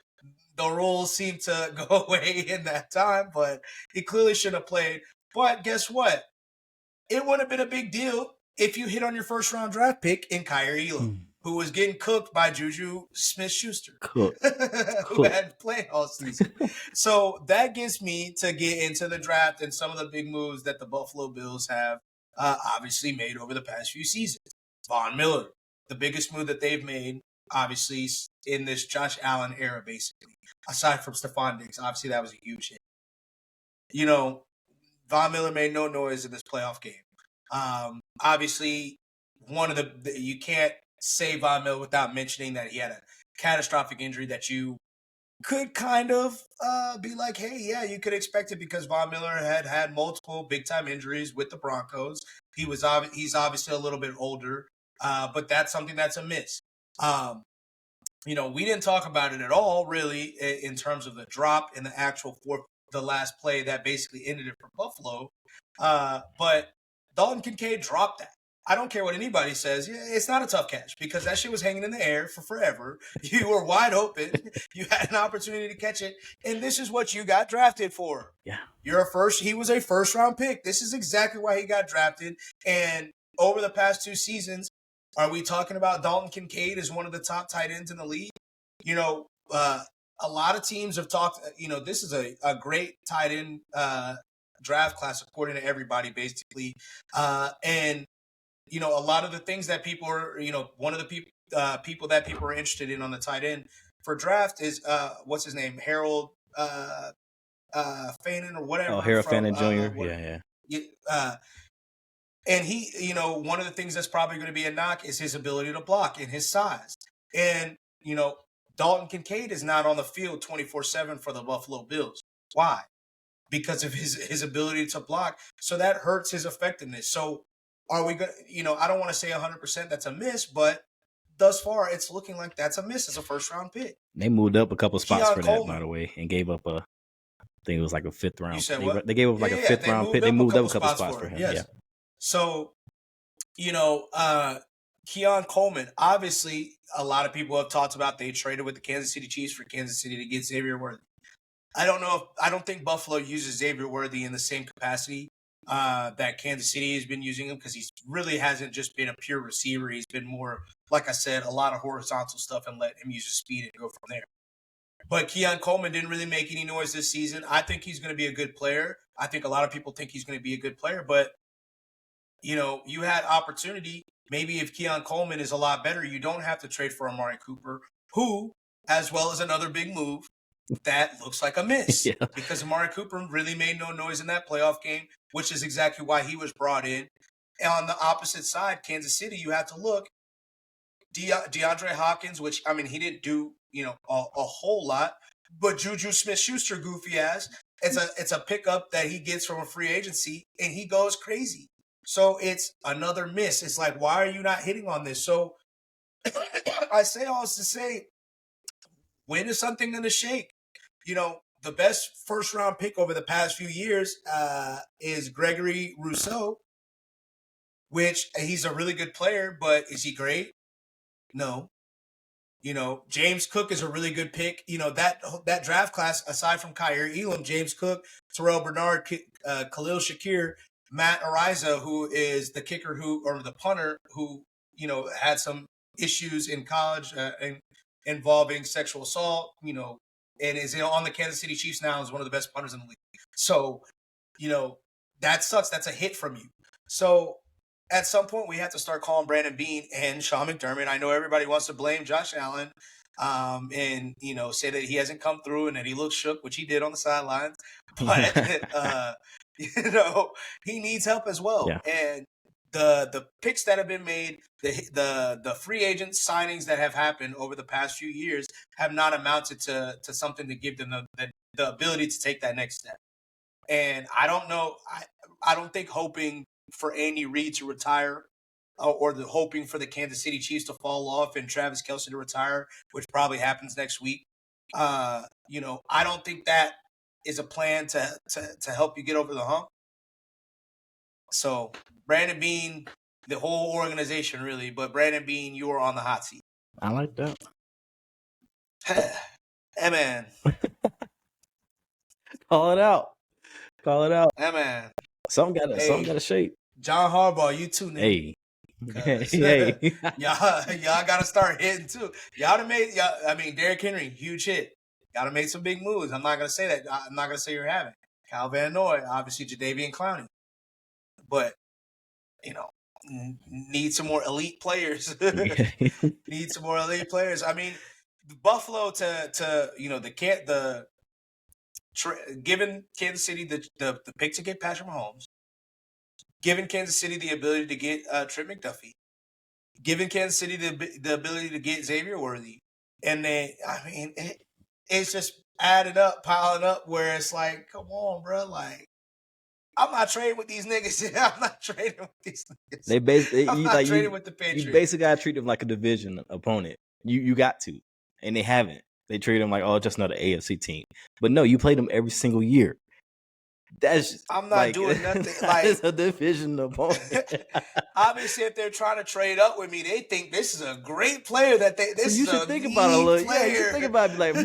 [SPEAKER 1] the rules seem to go away in that time, but he clearly should have played. But guess what? It would have been a big deal if you hit on your first round draft pick in Kyrie Elam, who was getting cooked by Juju Smith-Schuster, who had played all season. So that gets me to get into the draft and some of the big moves that the Buffalo Bills have obviously made over the past few seasons. Von Miller, the biggest move that they've made, obviously, in this Josh Allen era, basically. Aside from Stephon Diggs, obviously that was a huge hit. Von Miller made no noise in this playoff game. Obviously, one of the you can't say Von Miller without mentioning that he had a catastrophic injury that you could kind of be like, hey, yeah, you could expect it because Von Miller had multiple big time injuries with the Broncos. He's obviously a little bit older, but that's something that's a miss. We didn't talk about it at all, really, in terms of the drop in the actual the last play that basically ended it for Buffalo. But Dalton Kincaid dropped that. I don't care what anybody says. It's not a tough catch because that shit was hanging in the air for forever. You were wide open. You had an opportunity to catch it. And this is what you got drafted for.
[SPEAKER 2] Yeah.
[SPEAKER 1] He was a first round pick. This is exactly why he got drafted. And over the past 2 seasons, are we talking about Dalton Kincaid as one of the top tight ends in the league? A lot of teams have talked, this is a great tight end draft class according to everybody, basically. And a lot of the things that people are, one of the people that people are interested in on the tight end for draft is, what's his name? Harold Fannin or whatever.
[SPEAKER 2] Oh, Harold Fannin Jr. Yeah.
[SPEAKER 1] And he, one of the things that's probably going to be a knock is his ability to block and his size. And, Dalton Kincaid is not on the field 24/7 for the Buffalo Bills. Why? Because of his ability to block. So that hurts his effectiveness. So are we going to, I don't want to say 100% that's a miss, but thus far it's looking like that's a miss as a first round pick.
[SPEAKER 2] They moved up a couple spots
[SPEAKER 1] Keon
[SPEAKER 2] for
[SPEAKER 1] Coleman,
[SPEAKER 2] that, by the way, and gave up I think it was like a 5th round.
[SPEAKER 1] You said what?
[SPEAKER 2] They gave up a 5th round pick. They moved up a couple spots for him.
[SPEAKER 1] Yes.
[SPEAKER 2] Yeah.
[SPEAKER 1] So, Keon Coleman, obviously a lot of people have talked about they traded with the Kansas City Chiefs for Kansas City to get Xavier Worthy. I don't think Buffalo uses Xavier Worthy in the same capacity that Kansas City has been using him because he really hasn't just been a pure receiver. He's been more, like I said, a lot of horizontal stuff and let him use his speed and go from there. But Keon Coleman didn't really make any noise this season. I think he's going to be a good player. I think a lot of people think he's going to be a good player, but you had opportunity. Maybe if Keon Coleman is a lot better, you don't have to trade for Amari Cooper, who, as well as another big move, that looks like a miss.
[SPEAKER 2] Yeah.
[SPEAKER 1] Because Amari Cooper really made no noise in that playoff game, which is exactly why he was brought in. And on the opposite side, Kansas City, you have to look. DeAndre Hopkins, which, he didn't do, a whole lot. But Juju Smith-Schuster, goofy ass, it's a pickup that he gets from a free agency, and he goes crazy. So it's another miss. It's like, why are you not hitting on this? So I say all this to say, when is something going to shake? The best first-round pick over the past few years is Gregory Rousseau, which he's a really good player, but is he great? No. James Cook is a really good pick. That draft class, aside from Kyrie Elam, James Cook, Terrell Bernard, Khalil Shakir, Matt Ariza, who is the kicker or the punter who, had some issues in college involving sexual assault, and is on the Kansas City Chiefs now, is one of the best punters in the league. So, that sucks. That's a hit from you. So at some point we have to start calling Brandon Beane and Sean McDermott. I know everybody wants to blame Josh Allen and, say that he hasn't come through and that he looks shook, which he did on the sidelines. But, he needs help as well.
[SPEAKER 2] Yeah.
[SPEAKER 1] And the picks that have been made, the free agent signings that have happened over the past few years have not amounted to something to give them the ability to take that next step. And I don't know. I don't think hoping for Andy Reid to retire or the hoping for the Kansas City Chiefs to fall off and Travis Kelce to retire, which probably happens next week. I don't think that is a plan to help you get over the hump. So Brandon Beane, the whole organization really, but Brandon Beane, you are on the hot seat.
[SPEAKER 2] I like that.
[SPEAKER 1] Hey man.
[SPEAKER 2] Call it out.
[SPEAKER 1] Hey man.
[SPEAKER 2] Something gotta shake.
[SPEAKER 1] John Harbaugh, you too, nigga.
[SPEAKER 2] Hey.
[SPEAKER 1] y'all gotta start hitting too. Derrick Henry, huge hit. Gotta make some big moves. I'm not gonna say that. I'm not gonna say you're having Kyle Van Noy, obviously Jadeveon Clowney, but need some more elite players. Need some more elite players. I mean, Buffalo given Kansas City the pick to get Patrick Mahomes, giving Kansas City the ability to get Trent McDuffie, giving Kansas City the ability to get Xavier Worthy, and then it's just added up, piling up, where it's like, come on, bro, like I'm not trading with these niggas. I'm not trading with these niggas. I'm not trading with the Patriots.
[SPEAKER 2] You basically gotta treat them like a division opponent. You got to, and they haven't. They treat them like, oh, just another AFC team. But no, you play them every single year.
[SPEAKER 1] I'm not doing nothing. Like
[SPEAKER 2] it's a division opponent.
[SPEAKER 1] Obviously, if they're trying to trade up with me, they think this is a great player.
[SPEAKER 2] You should think about it a little. Yeah, you should think about it. Be like,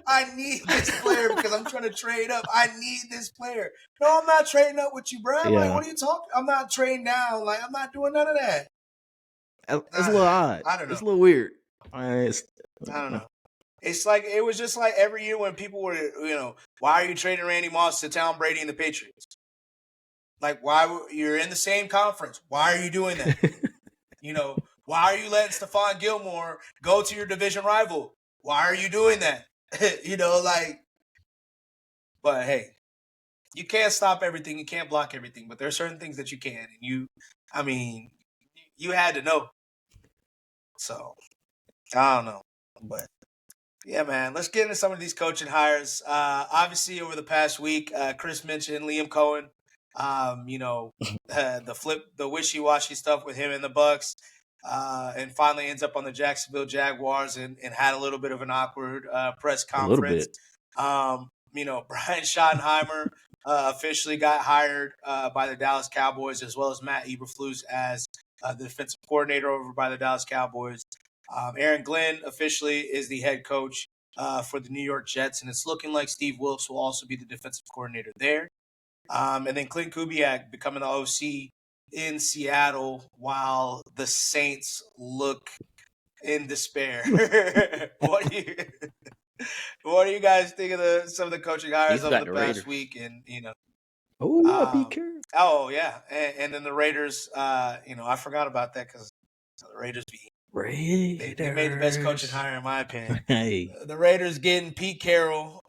[SPEAKER 1] I need this player because I'm trying to trade up. I need this player. No, I'm not trading up with you, bro.
[SPEAKER 2] Yeah.
[SPEAKER 1] Like, what are you talking? I'm not trading down. Like, I'm not doing none of that.
[SPEAKER 2] It's a little odd.
[SPEAKER 1] I don't know.
[SPEAKER 2] It's a little weird.
[SPEAKER 1] I don't know. It's like it was just like every year when people were, why are you trading Randy Moss to Tom Brady and the Patriots? Like, you're in the same conference? Why are you doing that? Why are you letting Stephon Gilmore go to your division rival? Why are you doing that? But hey, you can't stop everything. You can't block everything. But there are certain things that you can, and you had to know. So I don't know, but. Yeah, man. Let's get into some of these coaching hires. Obviously, over the past week, Chris mentioned Liam Cohen. The wishy-washy stuff with him and the Bucks, and finally ends up on the Jacksonville Jaguars and had a little bit of an awkward press conference. Brian Schottenheimer officially got hired by the Dallas Cowboys, as well as Matt Eberflus as the defensive coordinator over by the Dallas Cowboys. Aaron Glenn officially is the head coach for the New York Jets, and it's looking like Steve Wilkes will also be the defensive coordinator there. And then Clint Kubiak becoming the OC in Seattle while the Saints look in despair. What do you guys think of some of the coaching hires over the past week? And
[SPEAKER 2] Pete Carroll.
[SPEAKER 1] Oh yeah, and then the Raiders. I forgot about that because the Raiders They made the best coaching hire in my opinion.
[SPEAKER 2] Hey.
[SPEAKER 1] The Raiders getting Pete Carroll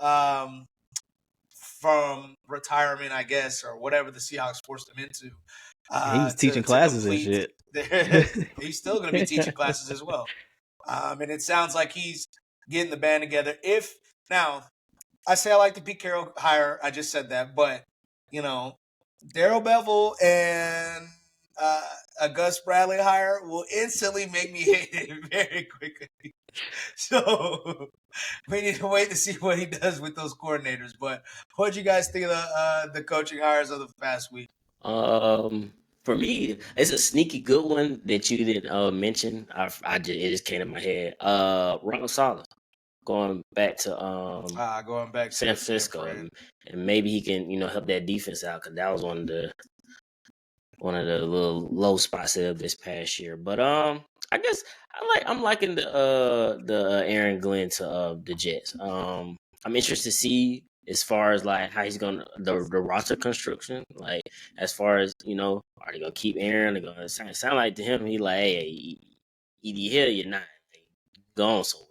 [SPEAKER 1] from retirement, I guess, or whatever the Seahawks forced him into.
[SPEAKER 2] He's teaching classes and shit.
[SPEAKER 1] He's still going to be teaching classes as well. And it sounds like he's getting the band together. Now, I say I like the Pete Carroll hire. I just said that. But, Darrell Bevell and a Gus Bradley hire will instantly make me hate it very quickly. So we need to wait to see what he does with those coordinators. But what do you guys think of the coaching hires of the past week?
[SPEAKER 3] For me, it's a sneaky good one that you didn't mention. It just came in my head. Ronald Saleh going back to San Francisco, and maybe he can help that defense out because that was one of the little low spots of this past year. But I guess I'm liking the Aaron Glenn to the Jets. I'm interested to see as far as like how he's gonna the roster construction. Like as far as are they gonna keep Aaron? They're gonna sound like to him he like, hey, either here you're not gone somewhere.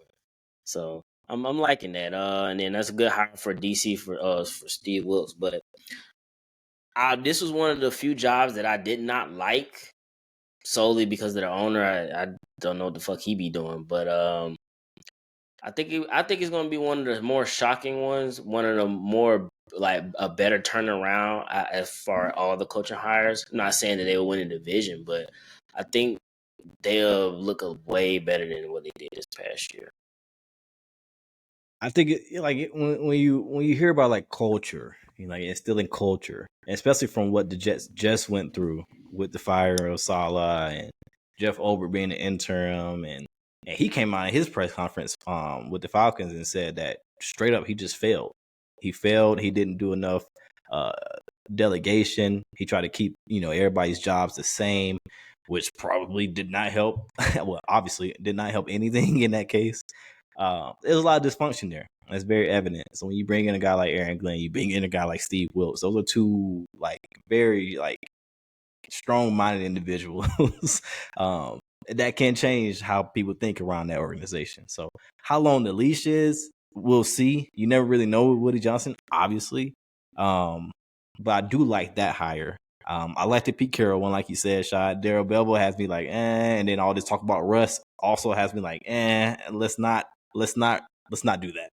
[SPEAKER 3] So I'm liking that. And then that's a good hire for DC for Steve Wilkes. But This was one of the few jobs that I did not like solely because of the owner. I don't know what the fuck he be doing, but I think it's gonna be one of the more shocking ones, one of the more like a better turnaround as far as all the coaching hires. I'm not saying that they will win a division, but I think they'll look way better than what they did this past year.
[SPEAKER 2] I think when you hear about like culture, like instilling culture, especially from what the Jets just went through with the fire of Salah and Jeff Obert being the interim, and he came out in his press conference with the Falcons and said that straight up he just failed. He failed. He didn't do enough delegation. He tried to keep everybody's jobs the same, which probably did not help. Well, obviously, it did not help anything in that case. There's a lot of dysfunction there. That's very evident. So when you bring in a guy like Aaron Glenn, you bring in a guy like Steve Wilkes. Those are two like very like strong-minded individuals that can change how people think around that organization. So how long the leash is, we'll see. You never really know with Woody Johnson, obviously. But I do like that hire. I like the Pete Carroll one, like you said, Shad. Daryl Bevell has me like, and then all this talk about Russ also has me like, let's not do that.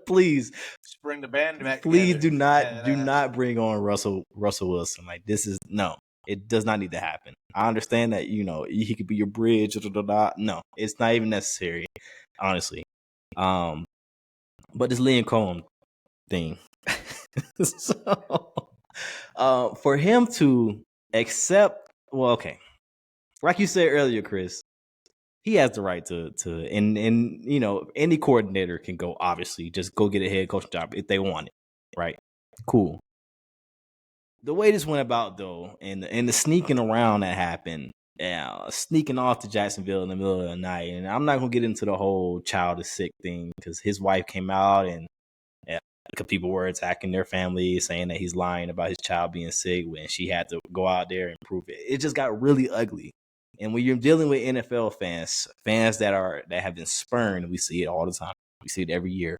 [SPEAKER 2] Please,
[SPEAKER 1] Just bring the band back.
[SPEAKER 2] please
[SPEAKER 1] together.
[SPEAKER 2] do not bring on Russell Wilson. Like this is no. It does not need to happen. I understand that he could be your bridge. No, it's not even necessary, honestly. But this Liam Cohen thing. So for him to accept, well, okay, like you said earlier, Chris, he has the right to and any coordinator can go, obviously, just go get a head coach job if they want it, right? Cool. The way this went about though, and the sneaking around that happened, sneaking off to Jacksonville in the middle of the night, and I'm not gonna get into the whole child is sick thing because his wife came out and people were attacking their family, saying that he's lying about his child being sick when she had to go out there and prove it. It just got really ugly. And when you're dealing with NFL fans that have been spurned, we see it all the time. We see it every year.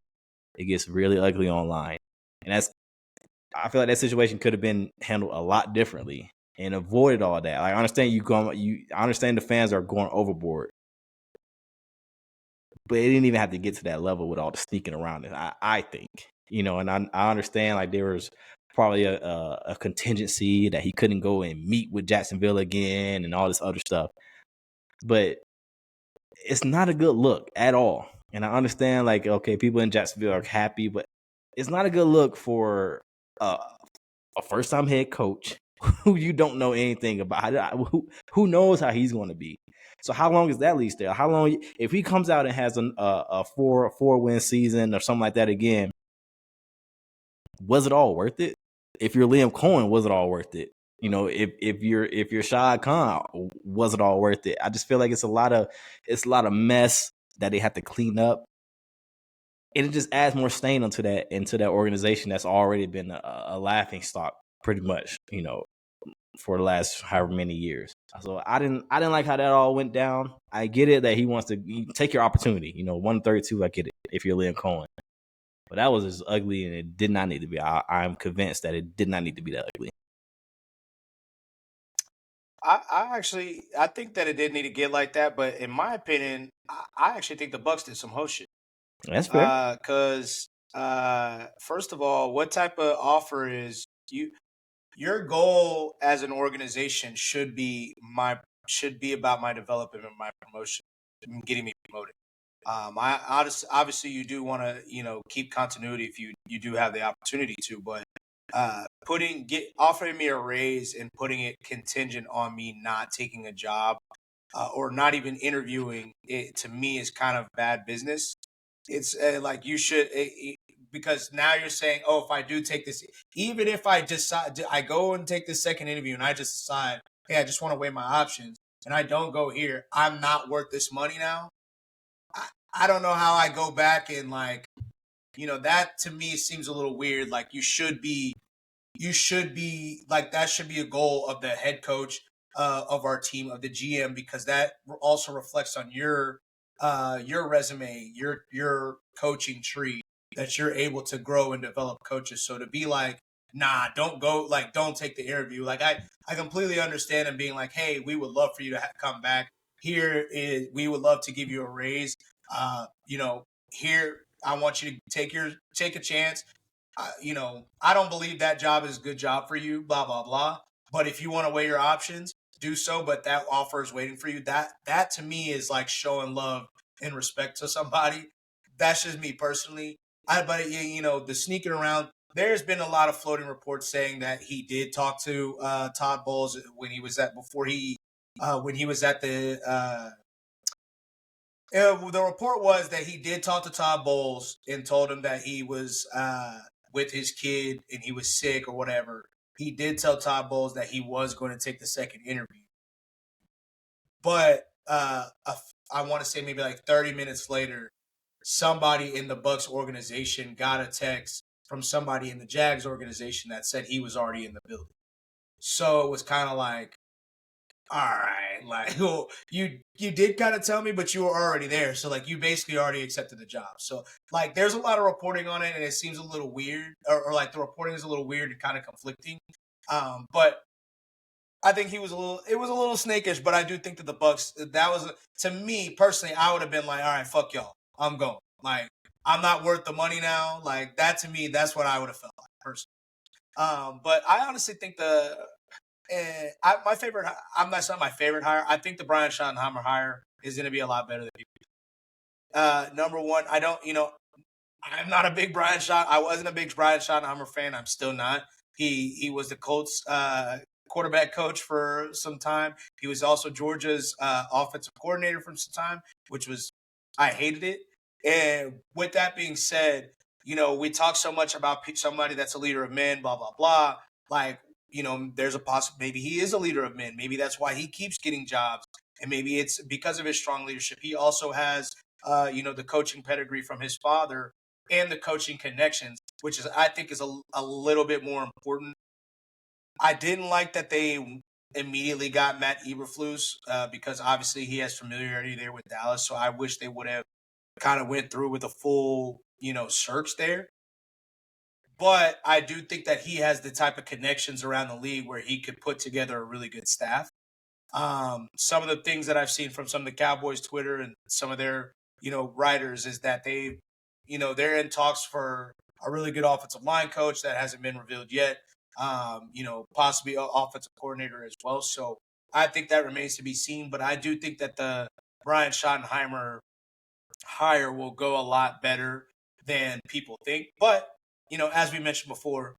[SPEAKER 2] It gets really ugly online, and I feel like that situation could have been handled a lot differently and avoided all that. Like, I understand I understand the fans are going overboard, but it didn't even have to get to that level with all the sneaking around it. I think, and I understand like there was probably a contingency that he couldn't go and meet with Jacksonville again and all this other stuff, but it's not a good look at all. And I understand like, okay, people in Jacksonville are happy, but it's not a good look for a first-time head coach who you don't know anything about. Who knows how he's going to be? So how long is that leash there? How long if he comes out and has a 4-win season or something like that again? Was it all worth it? If you're Liam Cohen, was it all worth it? If you're Shad Khan, was it all worth it? I just feel like it's a lot of mess that they have to clean up, and it just adds more stain into that organization that's already been a laughing stock pretty much, for the last however many years. So I didn't like how that all went down. I get it that he wants to take your opportunity. 132, I get it if you're Liam Cohen. But that was just ugly, and it did not need to be. I'm convinced that it did not need to be that ugly.
[SPEAKER 1] I think that it did need to get like that, but in my opinion, I actually think the Bucks did some whole shit.
[SPEAKER 2] That's fair.
[SPEAKER 1] Because first of all, what type of offer is your goal as an organization should be about my development and my promotion, and getting me promoted. I obviously you do want to keep continuity if you do have the opportunity to, but offering me a raise and putting it contingent on me not taking a job or not even interviewing it, to me, is kind of bad business. It's like you should because now you're saying, oh, if I do take this, even if I decide I go and take this second interview and I just decide, hey, I just want to weigh my options and I don't go here, I'm not worth this money now. I don't know how I go back and that to me seems a little weird. Like you should be like, that should be a goal of the head coach of our team, of the GM, because that also reflects on your resume, your coaching tree, that you're able to grow and develop coaches. So to be like, nah, don't go, like, don't take the interview. Like, I completely understand him being like, hey, we would love for you to come back. We would love to give you a raise. Here, I want you to take a chance. I don't believe that job is a good job for you, blah, blah, blah. But if you want to weigh your options, do so. But that offer is waiting for you. That to me is like showing love and respect to somebody. That's just me personally. But the sneaking around, there's been a lot of floating reports saying that he did talk to Todd Bowles when he was at the report was that he did talk to Todd Bowles and told him that he was with his kid and he was sick or whatever. He did tell Todd Bowles that he was going to take the second interview. But I want to say maybe like 30 minutes later, somebody in the Bucks organization got a text from somebody in the Jags organization that said he was already in the building. So it was kind of like, all right, like, well, you did kind of tell me, but you were already there. So, like, you basically already accepted the job. So, like, there's a lot of reporting on it, and it seems a little weird, or like the reporting is a little weird and kind of conflicting. But I think it was a little snakish, but I do think that the Bucks, to me personally, I would have been like, all right, fuck y'all, I'm going. Like, I'm not worth the money now. Like, that to me, that's what I would have felt like personally. But I honestly think my favorite. That's not my favorite hire. I think the Brian Schottenheimer hire is going to be a lot better than people. Number one, I'm not a big Brian Schott. I wasn't a big Brian Schottenheimer fan. I'm still not. He was the Colts quarterback coach for some time. He was also Georgia's offensive coordinator for some time, I hated it. And with that being said, we talk so much about somebody that's a leader of men, blah blah blah. Like, there's a maybe he is a leader of men. Maybe that's why he keeps getting jobs. And maybe it's because of his strong leadership. He also has, the coaching pedigree from his father and the coaching connections, which I think is a little bit more important. I didn't like that they immediately got Matt Eberflus because obviously he has familiarity there with Dallas. So I wish they would have kind of went through with a full, search there. But I do think that he has the type of connections around the league where he could put together a really good staff. Some of the things that I've seen from some of the Cowboys Twitter and some of their, writers is that they're in talks for a really good offensive line coach that hasn't been revealed yet. Possibly an offensive coordinator as well. So I think that remains to be seen. But I do think that the Brian Schottenheimer hire will go a lot better than people think. But, as we mentioned before,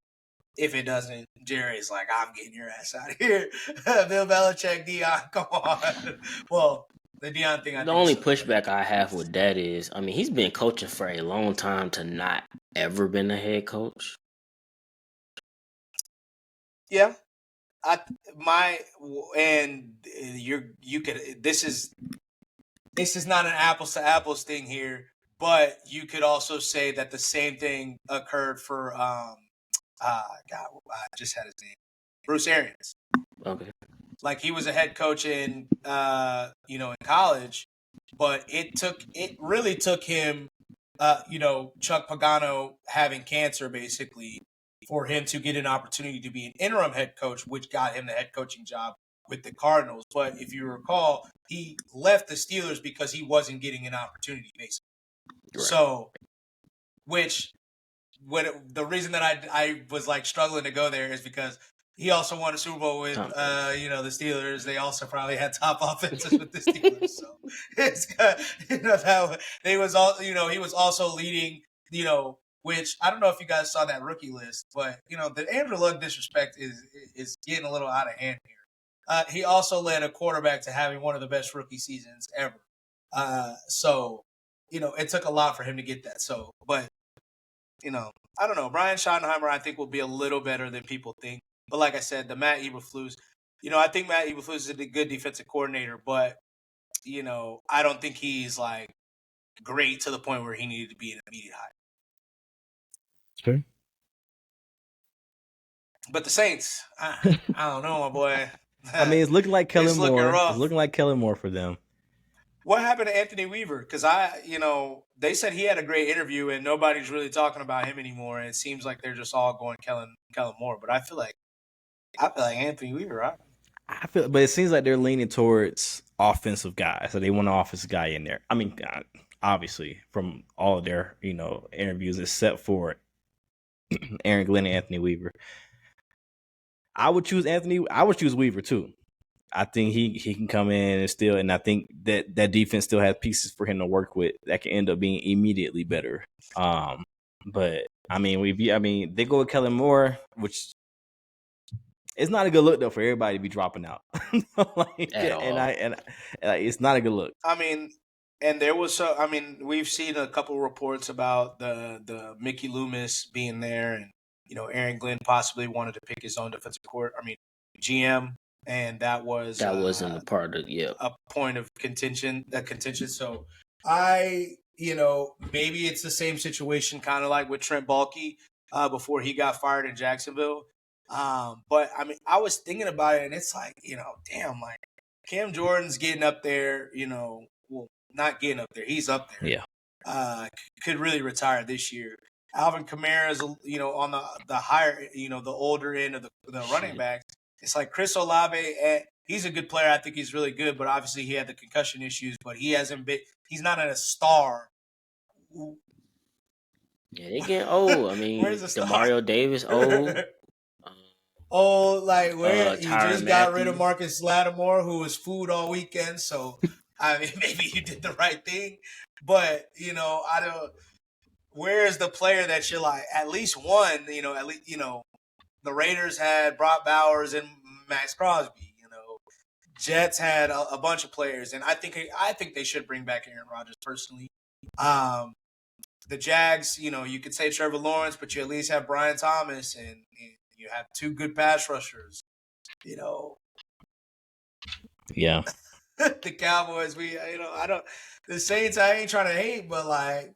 [SPEAKER 1] if it doesn't, Jerry's like, I'm getting your ass out of here. Bill Belichick, Deion, come on. Well, the Deion thing,
[SPEAKER 3] the only pushback I have with that is, I mean, he's been coaching for a long time to not ever been a head coach.
[SPEAKER 1] Yeah. This is not an apples to apples thing here, but you could also say that the same thing occurred for I just had his name, Bruce Arians.
[SPEAKER 3] Okay.
[SPEAKER 1] Like, he was a head coach in in college, but it really took him Chuck Pagano having cancer basically for him to get an opportunity to be an interim head coach, which got him the head coaching job with the Cardinals. But if you recall, he left the Steelers because he wasn't getting an opportunity, basically. Right. So, the reason that I was like struggling to go there is because he also won a Super Bowl with the Steelers. They also probably had top offenses with the Steelers. So it's that he was also leading, which I don't know if you guys saw that rookie list, but the Andrew Luck disrespect is getting a little out of hand here. He also led a quarterback to having one of the best rookie seasons ever. So it took a lot for him to get that. So, but I don't know. Brian Schottenheimer, I think, will be a little better than people think. But like I said, the Matt Eberflus, I think Matt Eberflus is a good defensive coordinator, but I don't think he's like great to the point where he needed to be an immediate hire.
[SPEAKER 2] Sure.
[SPEAKER 1] But the Saints, I don't know, my boy.
[SPEAKER 2] I mean, it's looking like Kellen Moore. It's looking like Kellen Moore for them.
[SPEAKER 1] What happened to Anthony Weaver? Because they said he had a great interview and nobody's really talking about him anymore. And it seems like they're just all going Kellen Moore. But I feel like Anthony Weaver.
[SPEAKER 2] But it seems like they're leaning towards offensive guys. So they want an offensive guy in there. I mean, obviously from all of their interviews, except for Aaron Glenn and Anthony Weaver. I would choose Weaver too. I think he can come in and I think that defense still has pieces for him to work with that can end up being immediately better. But I mean, they go with Kellen Moore, which it's not a good look though for everybody to be dropping out.
[SPEAKER 3] At all.
[SPEAKER 2] It's not a good look.
[SPEAKER 1] I mean, and there was we've seen a couple reports about the Mickey Loomis being there, and Aaron Glenn possibly wanted to pick his own defensive GM, and that
[SPEAKER 3] wasn't a part of
[SPEAKER 1] a point of contention. So maybe it's the same situation, kind of like with Trent Baalke before he got fired in Jacksonville. But I mean, I was thinking about it, and it's like, damn, like Cam Jordan's getting up there, well, not getting up there. He's up there.
[SPEAKER 2] Yeah.
[SPEAKER 1] Could really retire this year. Alvin Kamara's, on the higher, the older end of the running backs. It's like Chris Olave, he's a good player. I think he's really good, but obviously he had the concussion issues, but he's not a star.
[SPEAKER 3] Yeah, they getting old. I mean, Demario Davis old.
[SPEAKER 1] Like where you just got rid of Marcus Lattimore, who was food all weekend. So I mean, maybe you did the right thing, but I don't. Where is the player that you're like at least one? At least the Raiders had Brock Bowers and Max Crosby. Jets had a bunch of players, and I think they should bring back Aaron Rodgers personally. The Jags, you could say Trevor Lawrence, but you at least have Brian Thomas and you have two good pass rushers.
[SPEAKER 2] Yeah.
[SPEAKER 1] The Cowboys, the Saints, I ain't trying to hate, but like,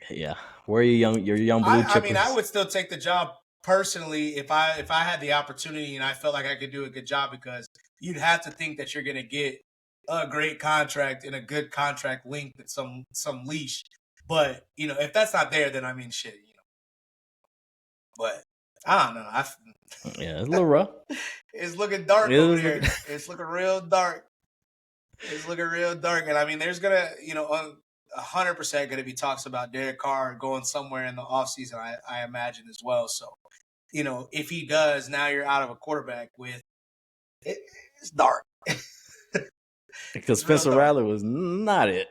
[SPEAKER 2] yeah, where are your young blue chippers?
[SPEAKER 1] I mean, I would still take the job personally if I had the opportunity and I felt like I could do a good job, because you'd have to think that you're going to get a great contract and a good contract length and some leash. But if that's not there, then I mean, shit, But I don't know.
[SPEAKER 2] Yeah, it's a little rough.
[SPEAKER 1] It's looking dark over there. It's looking real dark. It's looking real dark, and I mean, there's gonna, 100% gonna be talks about Derek Carr going somewhere in the offseason, I imagine as well. So, if he does, now you're out of a quarterback with it's dark.
[SPEAKER 2] Because Spencer Rattler was not it.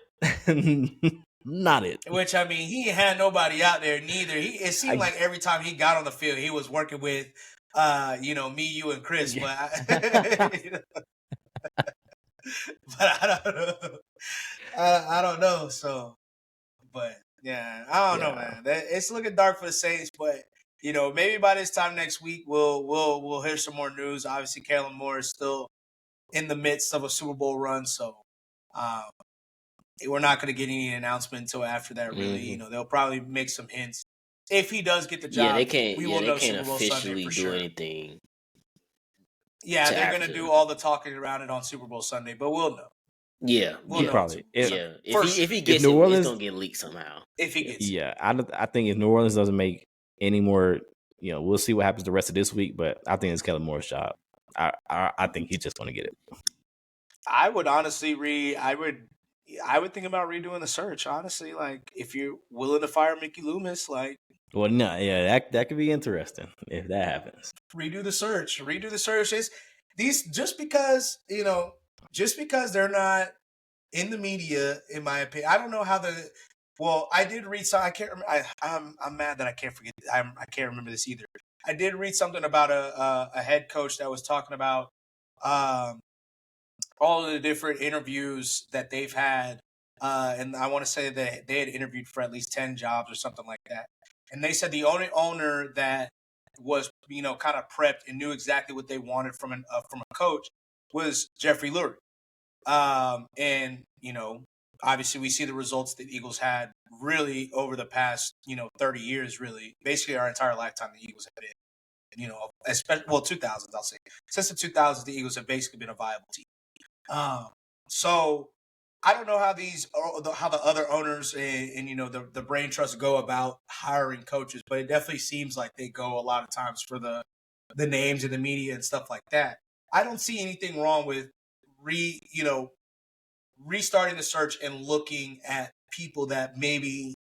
[SPEAKER 2] Not it.
[SPEAKER 1] Which, I mean, he had nobody out there neither. It seemed like every time he got on the field, he was working with, me, you, and Chris. Yeah. But I don't know. I don't know. So, but yeah, I don't know, man. It's looking dark for the Saints, but maybe by this time next week we'll hear some more news. Obviously, Kellen Moore is still in the midst of a Super Bowl run, so we're not going to get any announcement until after that. Really, they'll probably make some hints if he does get the job.
[SPEAKER 3] Yeah, they can't.
[SPEAKER 1] We will know
[SPEAKER 3] they can't
[SPEAKER 1] Super Bowl
[SPEAKER 3] officially
[SPEAKER 1] Sunday for
[SPEAKER 3] do
[SPEAKER 1] sure.
[SPEAKER 3] anything.
[SPEAKER 1] Yeah, they're going to do all the talking around it on Super Bowl Sunday, but we'll know.
[SPEAKER 3] Yeah,
[SPEAKER 1] we'll know.
[SPEAKER 2] Probably.
[SPEAKER 3] If he gets it, it's gonna get leaked somehow.
[SPEAKER 1] If he gets
[SPEAKER 2] it. I think if New Orleans doesn't make any more, we'll see what happens the rest of this week. But I think it's Kellen Moore's job. I think he's just gonna get it.
[SPEAKER 1] I would honestly I would think about redoing the search. Honestly, like if you're willing to fire Mickey Loomis, like.
[SPEAKER 2] Well, no, yeah, that could be interesting if that happens.
[SPEAKER 1] Redo the search. It's these just because they're not in the media, in my opinion. I don't know how I did read some. I can't remember. I'm mad that I can't forget. I can't remember this either. I did read something about a head coach that was talking about all of the different interviews that they've had, and I want to say that they had interviewed for at least 10 jobs or something like that. And they said the only owner that was kind of prepped and knew exactly what they wanted from a coach was Jeffrey Lurie. And obviously we see the results that the Eagles had really over the past 30 years, really basically our entire lifetime. The Eagles have been especially 2000s, I'll say since the 2000s the Eagles have basically been a viable team. So I don't know how how the other owners and the brain trusts go about hiring coaches, but it definitely seems like they go a lot of times for the names in the media and stuff like that. I don't see anything wrong with restarting the search and looking at people that maybe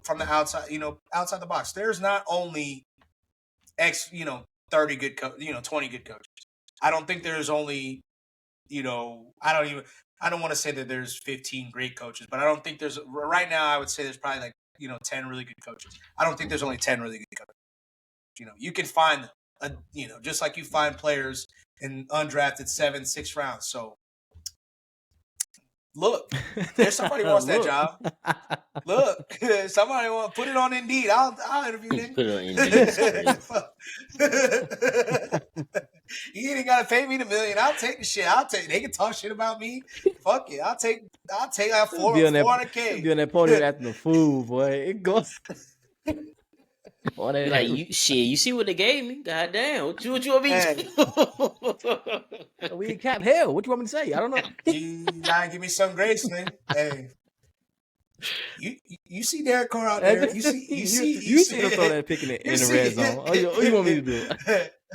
[SPEAKER 1] from the outside, outside the box. There's not only 30 good 20 good coaches. I don't think there's only I don't want to say that there's 15 great coaches, but I don't think there's right now. I would say there's probably like 10 really good coaches. I don't think there's only 10 really good coaches. You can find them, just like you find players in undrafted 7, 6 rounds. So look, there's somebody who wants that job. Look, somebody want to put it on Indeed. I'll interview them.
[SPEAKER 3] Put it on Indeed.
[SPEAKER 1] You ain't gotta pay me the $1 million. I'll take the shit. They can talk shit about me. Fuck it. I'll take that $400K.
[SPEAKER 2] Be on that podium after the fool, boy. It goes.
[SPEAKER 3] Like you see what they gave me? God damn, what you want me to do?
[SPEAKER 2] We in cap hell. What you want me to say? I don't know.
[SPEAKER 1] You gotta give me some grace, man. Hey. You see Derek Carr out there. You see
[SPEAKER 2] him throw that pick in the red zone. What you want me to do?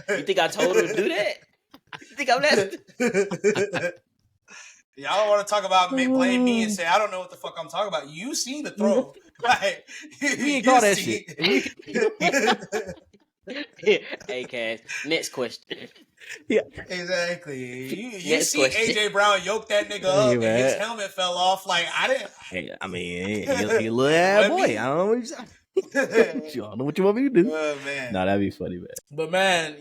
[SPEAKER 3] You think I told her to do that? You think I'm that?
[SPEAKER 1] Y'all want to talk about blame me and say I don't know what the fuck I'm talking about. You seen the throw. Right.
[SPEAKER 2] We ain't call that shit.
[SPEAKER 3] Hey, Cass. Next question.
[SPEAKER 1] Yeah, exactly. You see question. AJ Brown yoke that nigga up and his helmet fell off. Like I didn't.
[SPEAKER 2] Hey, I mean, he a little ass boy. I don't know what you say. You don't know what you want me to do.
[SPEAKER 1] Man.
[SPEAKER 2] No, that'd be funny, man.
[SPEAKER 1] But man,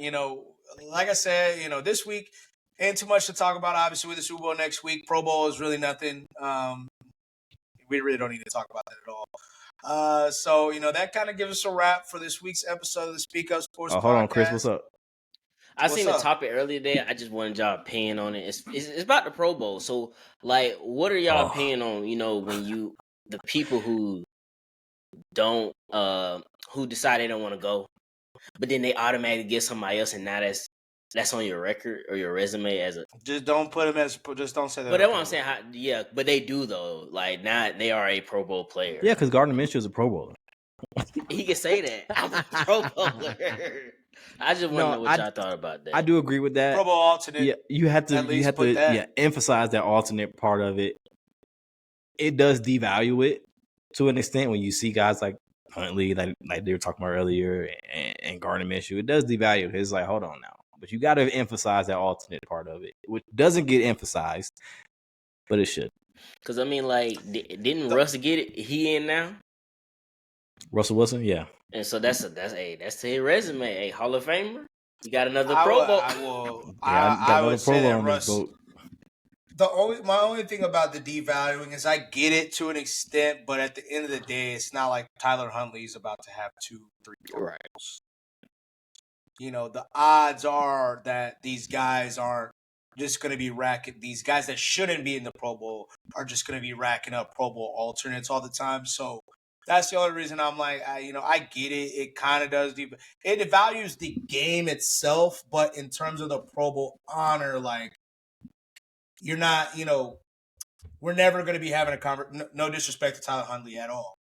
[SPEAKER 1] like I said, this week ain't too much to talk about. Obviously, with the Super Bowl next week, Pro Bowl is really nothing. We really don't need to talk about that at all. So that kind of gives us a wrap for this week's episode of the Speak Up Sports Podcast.
[SPEAKER 2] Hold on, Chris, what's up?
[SPEAKER 3] I seen the topic earlier today. I just wanted y'all opinion on it. It's about the Pro Bowl. So, like, what are y'all opinion on? When the people who don't who decide they don't want to go, but then they automatically get somebody else, and now that's on your record or your resume as a.
[SPEAKER 1] Just don't put them as. Just don't say that.
[SPEAKER 3] But that's what I'm saying. Yeah, but they do though. Like now they are a Pro Bowl player.
[SPEAKER 2] Yeah, because Gardner Minshew is a Pro Bowler.
[SPEAKER 3] He can say that. I'm a Pro Bowler. I just want to know what y'all thought about that.
[SPEAKER 2] I do agree with that.
[SPEAKER 1] Pro Bowl alternate.
[SPEAKER 2] Yeah, you have to emphasize that alternate part of it. It does devalue it to an extent when you see guys like Huntley, like they were talking about earlier, and Gardner Minshew. It does devalue it. It's like, hold on now. But you got to emphasize that alternate part of it, which doesn't get emphasized, but it should.
[SPEAKER 3] Because, I mean, like, didn't Russ get it? He in now?
[SPEAKER 2] Russell Wilson, yeah.
[SPEAKER 3] And so that's his resume. A Hall of Famer. You got another Pro Bowl.
[SPEAKER 1] I would say that Russ. My only thing about the devaluing is I get it to an extent, but at the end of the day, it's not like Tyler Huntley's about to have 2-3 Pro Bowls. The odds are that these guys are just going to be racking. These guys that shouldn't be in the Pro Bowl are just going to be racking up Pro Bowl alternates all the time. So that's the only reason I'm like, I get it. It kind of does. It devalues the game itself, but in terms of the Pro Bowl honor, like, you're not, we're never going to be having a conversation. No disrespect to Tyler Huntley at all,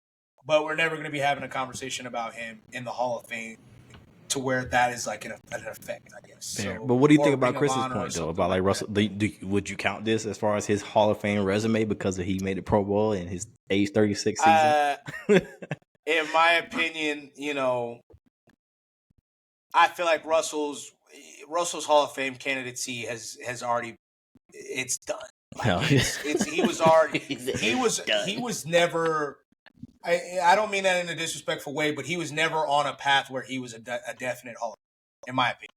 [SPEAKER 1] but we're never going to be having a conversation about him in the Hall of Fame to where that is like an effect, I guess.
[SPEAKER 2] So, but what do you think about Chris's point, though, about like Russell? Would you count this as far as his Hall of Fame resume because he made the Pro Bowl in his age 36 season?
[SPEAKER 1] In my opinion, I feel like Russell's Hall of Fame candidacy has already. It's done. Like, he was never. I don't mean that in a disrespectful way, but he was never on a path where he was a definite Hall of Fame, in my opinion.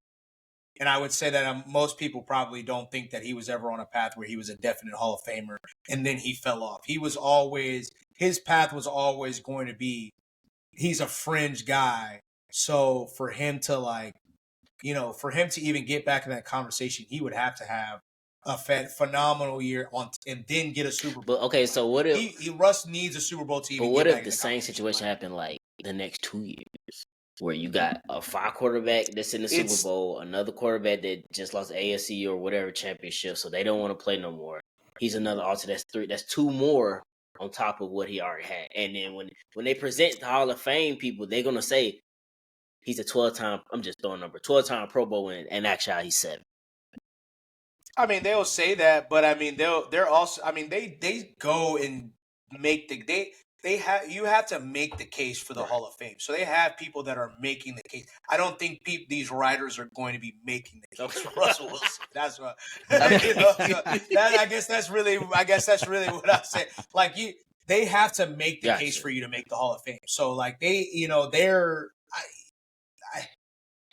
[SPEAKER 1] And I would say that most people probably don't think that he was ever on a path where he was a definite Hall of Famer, and then he fell off. His path was always going to be, he's a fringe guy. So for him to even get back in that conversation, he would have to have a phenomenal year and then get a Super Bowl.
[SPEAKER 3] But okay, so what if
[SPEAKER 1] Russ needs a Super Bowl to even
[SPEAKER 3] But what
[SPEAKER 1] get
[SPEAKER 3] if the same situation happened like the next 2 years, where you got a 5 quarterback that's in the Super Bowl, another quarterback that just lost AFC or whatever championship, so they don't want to play no more, he's another alternate. That's 3. That's 2 more on top of what he already had. And then when they present the Hall of Fame people, they're gonna say he's a 12-time. I'm just throwing a number. 12-time Pro Bowl win, and actually he's 7.
[SPEAKER 1] I mean, they'll say that, but I mean, they're also. I mean, they go and make they have you have to make the case for the
[SPEAKER 3] Right.
[SPEAKER 1] Hall of Fame. So they have people that are making the case. I don't think these writers are going to be making the case for Russell Wilson. That's what I guess that's really what I say. Like they have to make the
[SPEAKER 3] Gotcha.
[SPEAKER 1] case for you to make the Hall of Fame. So like they're.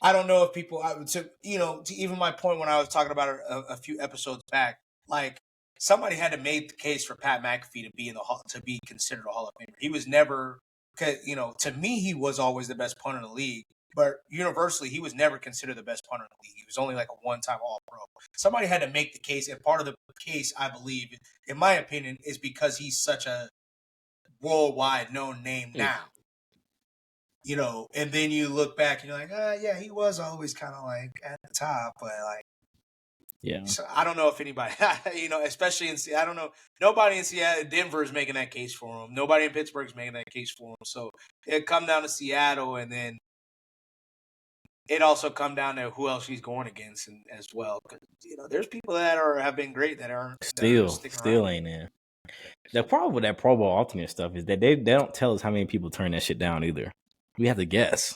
[SPEAKER 1] I don't know if people, to even my point when I was talking about it a few episodes back, like somebody had to make the case for Pat McAfee to be to be considered a Hall of Famer. He was never, to me, he was always the best punter in the league, but universally, he was never considered the best punter in the league. He was only like a one-time All-Pro. Somebody had to make the case, and part of the case, I believe, in my opinion, is because he's such a worldwide known name now. And then you look back and you're like, yeah, he was always kind of like at the top, but like,
[SPEAKER 2] Yeah.
[SPEAKER 1] So I don't know if anybody, especially in Seattle, I don't know. Nobody in Seattle, Denver is making that case for him. Nobody in Pittsburgh is making that case for him. So it come down to Seattle, and then it also come down to who else he's going against as well. Because there's people that have been great that aren't
[SPEAKER 2] still ain't in. The problem with that Pro Bowl alternate stuff is that they don't tell us how many people turn that shit down either. We have to guess.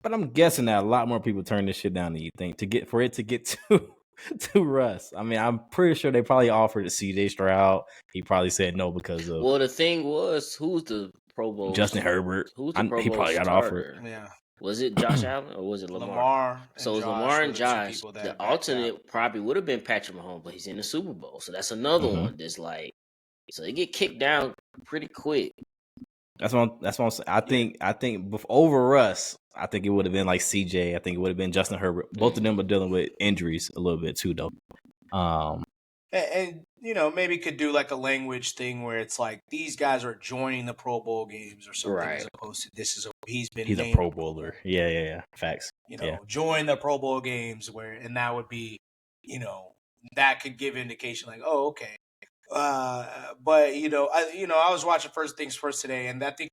[SPEAKER 2] But I'm guessing that a lot more people turn this shit down than you think for it to get to Russ. I mean, I'm pretty sure they probably offered C.J. Stroud. He probably said no because of.
[SPEAKER 3] Well, the thing was, who's the Pro Bowl?
[SPEAKER 2] Justin Herbert.
[SPEAKER 3] Who's the Pro Bowl
[SPEAKER 2] He probably got
[SPEAKER 3] starter?
[SPEAKER 2] offered.
[SPEAKER 1] Yeah.
[SPEAKER 3] Was it Josh Allen or was it Lamar?
[SPEAKER 1] So
[SPEAKER 3] Lamar and Josh. The alternate probably would have been Patrick Mahomes, but he's in the Super Bowl, so that's another one that's like. So they get kicked down pretty quick.
[SPEAKER 2] That's what I'm saying. I think over Russ, I think it would have been like CJ. I think it would have been Justin Herbert. Both of them are dealing with injuries a little bit too, though.
[SPEAKER 1] And maybe could do like a language thing where it's like these guys are joining the Pro Bowl games or something,
[SPEAKER 3] right.
[SPEAKER 1] as opposed to he's
[SPEAKER 2] a Pro Bowler. Yeah. Facts.
[SPEAKER 1] Join the Pro Bowl games and that would be, that could give indication like, oh, okay. But I was watching First Things First today, and I think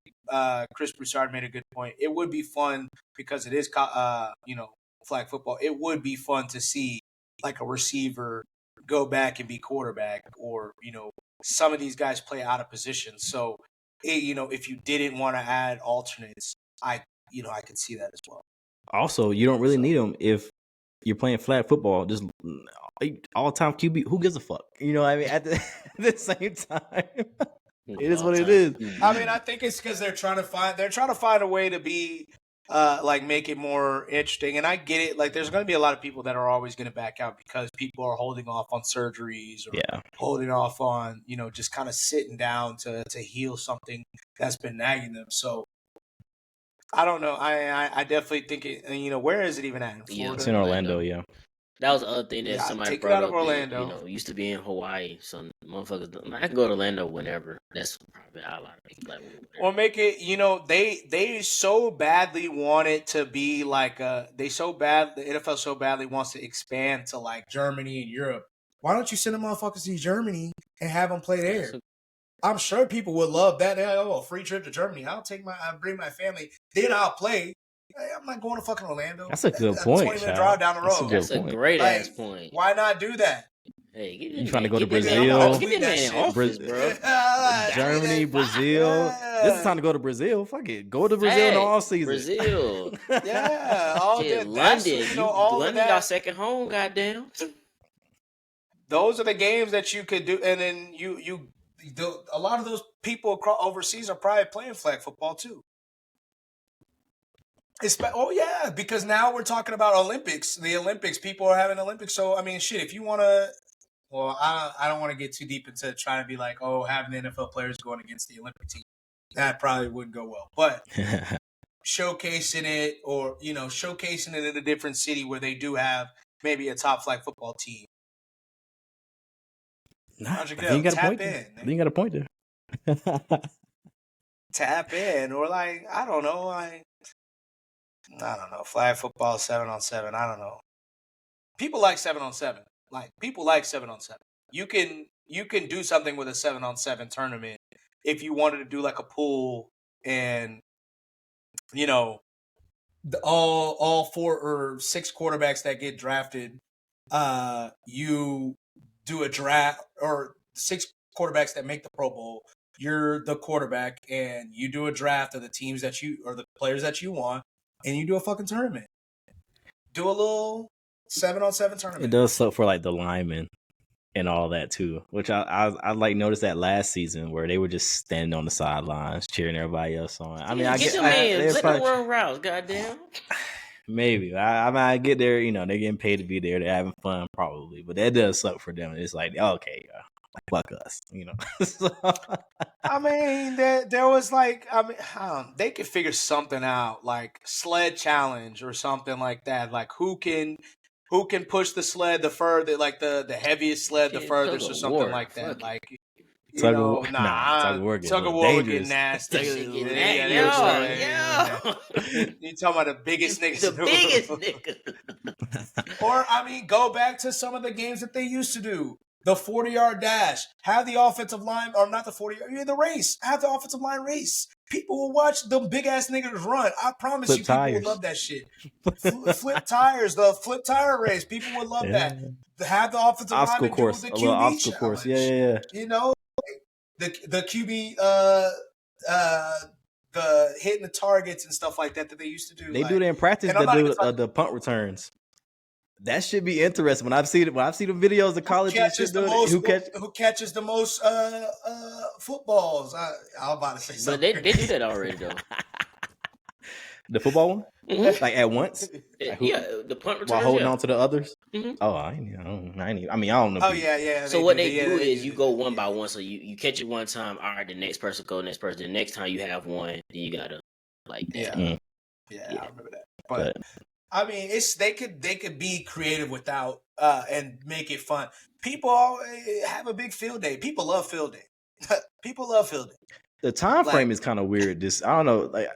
[SPEAKER 1] Chris Broussard made a good point. It would be fun because it is flag football. It would be fun to see like a receiver go back and be quarterback, or some of these guys play out of position. So if you didn't want to add alternates, I could see that as well.
[SPEAKER 2] Also, you don't really need them if you're playing flag football. Just all-time QB, who gives a fuck? I mean, at the same time, it is what it is.
[SPEAKER 1] I mean, I think it's because they're trying to find a way to be like make it more interesting. And I get it. Like, there's going to be a lot of people that are always going to back out because people are holding off on surgeries or holding off on just kind of sitting down to heal something that's been nagging them. So I don't know. I definitely think it. Where is it even at? In Florida?
[SPEAKER 2] It's in Orlando. Yeah.
[SPEAKER 3] That was the other thing that somebody
[SPEAKER 1] take
[SPEAKER 3] brought
[SPEAKER 1] it out of
[SPEAKER 3] up.
[SPEAKER 1] Orlando.
[SPEAKER 3] Used to be in Hawaii, so motherfuckers. I can go to Orlando whenever. That's probably how a lot of people like.
[SPEAKER 1] Or make it. They so badly want it to be like the NFL so badly wants to expand to like Germany and Europe. Why don't you send the motherfuckers to Germany and have them play there? I'm sure people would love that. A free trip to Germany. I'll bring my family. Then I'll play. I'm not going to fucking Orlando.
[SPEAKER 2] That's a good point.
[SPEAKER 1] 20-minute drive down the road.
[SPEAKER 3] That's a great ass point.
[SPEAKER 1] Why not do that?
[SPEAKER 3] Hey,
[SPEAKER 2] you trying to go to Brazil?
[SPEAKER 3] Get that man office, bro.
[SPEAKER 2] Germany, Brazil. This is time to go to Brazil. Fuck it. Go to Brazil in all season.
[SPEAKER 3] Brazil.
[SPEAKER 1] All
[SPEAKER 3] that. London. London got second home, goddamn.
[SPEAKER 1] Those are the games that you could do. And then a lot of those people overseas are probably playing flag football too. Because now we're talking about Olympics. The Olympics, people are having Olympics. So, I mean, shit, if you want to, I don't want to get too deep into trying to be like, having the NFL players going against the Olympic team. That probably wouldn't go well. But showcasing it showcasing it in a different city where they do have maybe a top flag football team.
[SPEAKER 2] You got a point there.
[SPEAKER 1] Tap in, or like, I don't know, flag football 7-on-7. I don't know. People like 7-on-7. You can you can do something with a 7-on-7 tournament if you wanted to do like a pool and all 4 or 6 quarterbacks that get drafted, you do a draft, or 6 quarterbacks that make the Pro Bowl. You're the quarterback, and you do a draft of the teams that you or the players that you want, and you do a fucking tournament. Do a little 7-on-7 tournament.
[SPEAKER 2] It does suck for like the linemen and all that too, which I like noticed that last season where they were just standing on the sidelines cheering everybody else on. I mean, I
[SPEAKER 3] get
[SPEAKER 2] get
[SPEAKER 3] them in, let them
[SPEAKER 2] probably,
[SPEAKER 3] run routes, goddamn.
[SPEAKER 2] maybe I mean, I get there, they're getting paid to be there, they're having fun probably, but that does suck for them. It's like, okay, fuck us, So,
[SPEAKER 1] I mean, there was like, they could figure something out, like sled challenge or something like that. Like who can push the sled the further, like the heaviest sled the furthest, or something like that. Like
[SPEAKER 2] tug of war
[SPEAKER 1] would get nasty.
[SPEAKER 3] Yeah.
[SPEAKER 1] You talking about the biggest niggas?
[SPEAKER 3] The biggest nigga.
[SPEAKER 1] Or I mean, go back to some of the games that they used to do. The 40-yard dash. Have the offensive line, or not the 40-yard, the race. Have the offensive line race. People will watch the big ass niggas run. I promise you, people will love that shit. Flip tires, the flip tire race. People would love that. Have the offensive
[SPEAKER 2] obstacle
[SPEAKER 1] lineman
[SPEAKER 2] course,
[SPEAKER 1] do the
[SPEAKER 2] a little
[SPEAKER 1] QB
[SPEAKER 2] obstacle
[SPEAKER 1] challenge.
[SPEAKER 2] course. Yeah.
[SPEAKER 1] The QB the hitting the targets and stuff like that they used to do.
[SPEAKER 2] They do that in practice. They do the punt returns. That should be interesting. When I've seen the videos of college and shit doing it,
[SPEAKER 1] who catches the most footballs? I was about to say something.
[SPEAKER 3] But they do that already though.
[SPEAKER 2] The football one, like at once.
[SPEAKER 3] The punt returns
[SPEAKER 2] while holding on to the others.
[SPEAKER 3] Mm-hmm.
[SPEAKER 2] Oh, I don't know.
[SPEAKER 3] Oh yeah. So what they do is you go one by one. So you catch it one time. All right, the next person go. Next person. The next time you have one, then you gotta like that.
[SPEAKER 1] Yeah, I remember that. But I mean, they could be creative without and make it fun. People have a big field day. People love field day. People love field day.
[SPEAKER 2] The time frame is kind of weird. I don't know.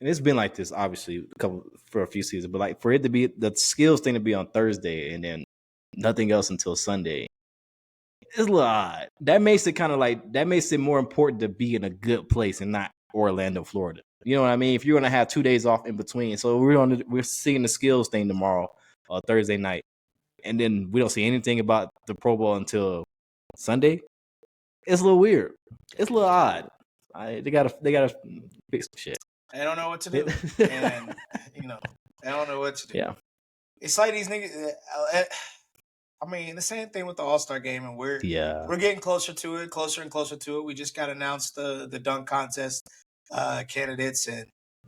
[SPEAKER 2] And it's been like this, obviously, for a few seasons. But like for it to be the skills thing to be on Thursday and then nothing else until Sunday, it's a little odd. That makes it more important to be in a good place and not Orlando, Florida. You know what I mean? If you're gonna have 2 days off in between, so we're seeing the skills thing tomorrow, Thursday night, and then we don't see anything about the Pro Bowl until Sunday. It's a little weird. It's a little odd. They gotta fix some shit.
[SPEAKER 1] They don't know what to do, and they don't know what to do.
[SPEAKER 2] Yeah,
[SPEAKER 1] it's like these niggas. I mean, the same thing with the All-Star game, and we're getting closer and closer to it. We just got announced the dunk contest candidates, and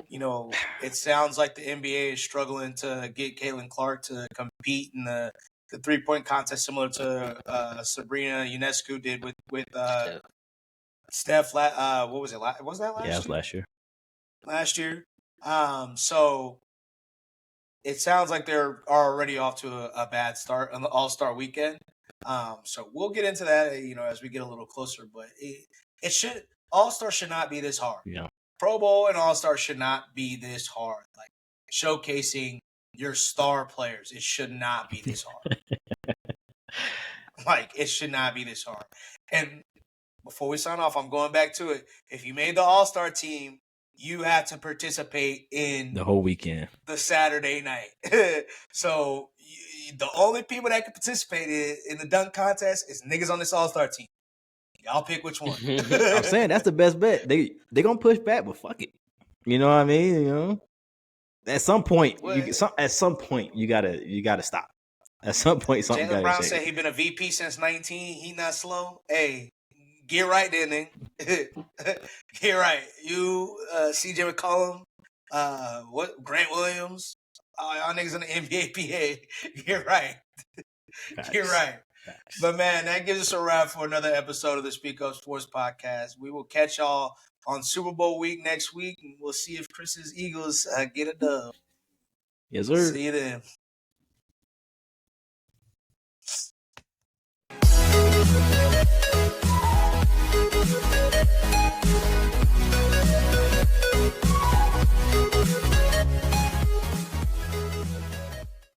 [SPEAKER 1] it sounds like the NBA is struggling to get Caitlin Clark to compete in the 3-point contest, similar to Sabrina Ionescu did with Steph. What was it? Was that last year?
[SPEAKER 2] Yeah, it was last year.
[SPEAKER 1] Last year. So it sounds like they're already off to a bad start on the All-Star weekend. So we'll get into that, as we get a little closer. But All-Star should not be this hard.
[SPEAKER 2] Yeah.
[SPEAKER 1] Pro Bowl and All-Star should not be this hard. Like showcasing your star players, it should not be this hard. Like it should not be this hard. And before we sign off, I'm going back to it. If you made the All-Star team, you had to participate in
[SPEAKER 2] the whole weekend,
[SPEAKER 1] the Saturday night. So the only people that can participate in the dunk contest is niggas on this All-Star team. Y'all pick which one.
[SPEAKER 2] I'm saying that's the best bet. They gonna push back, but fuck it. You know what I mean? At some point, you gotta stop. At some point, something
[SPEAKER 1] Jaylen Brown said he been a VP since 19. He not slow. Hey, get right there, nigga. Get right. You, CJ McCollum, Grant Williams, y'all niggas in the NBA PA. Get right. Get right. But man, that gives us a wrap for another episode of the Speak Up Sports Podcast. We will catch y'all on Super Bowl week next week, and we'll see if Chris's Eagles get a dub.
[SPEAKER 2] Yes, sir.
[SPEAKER 1] See you then.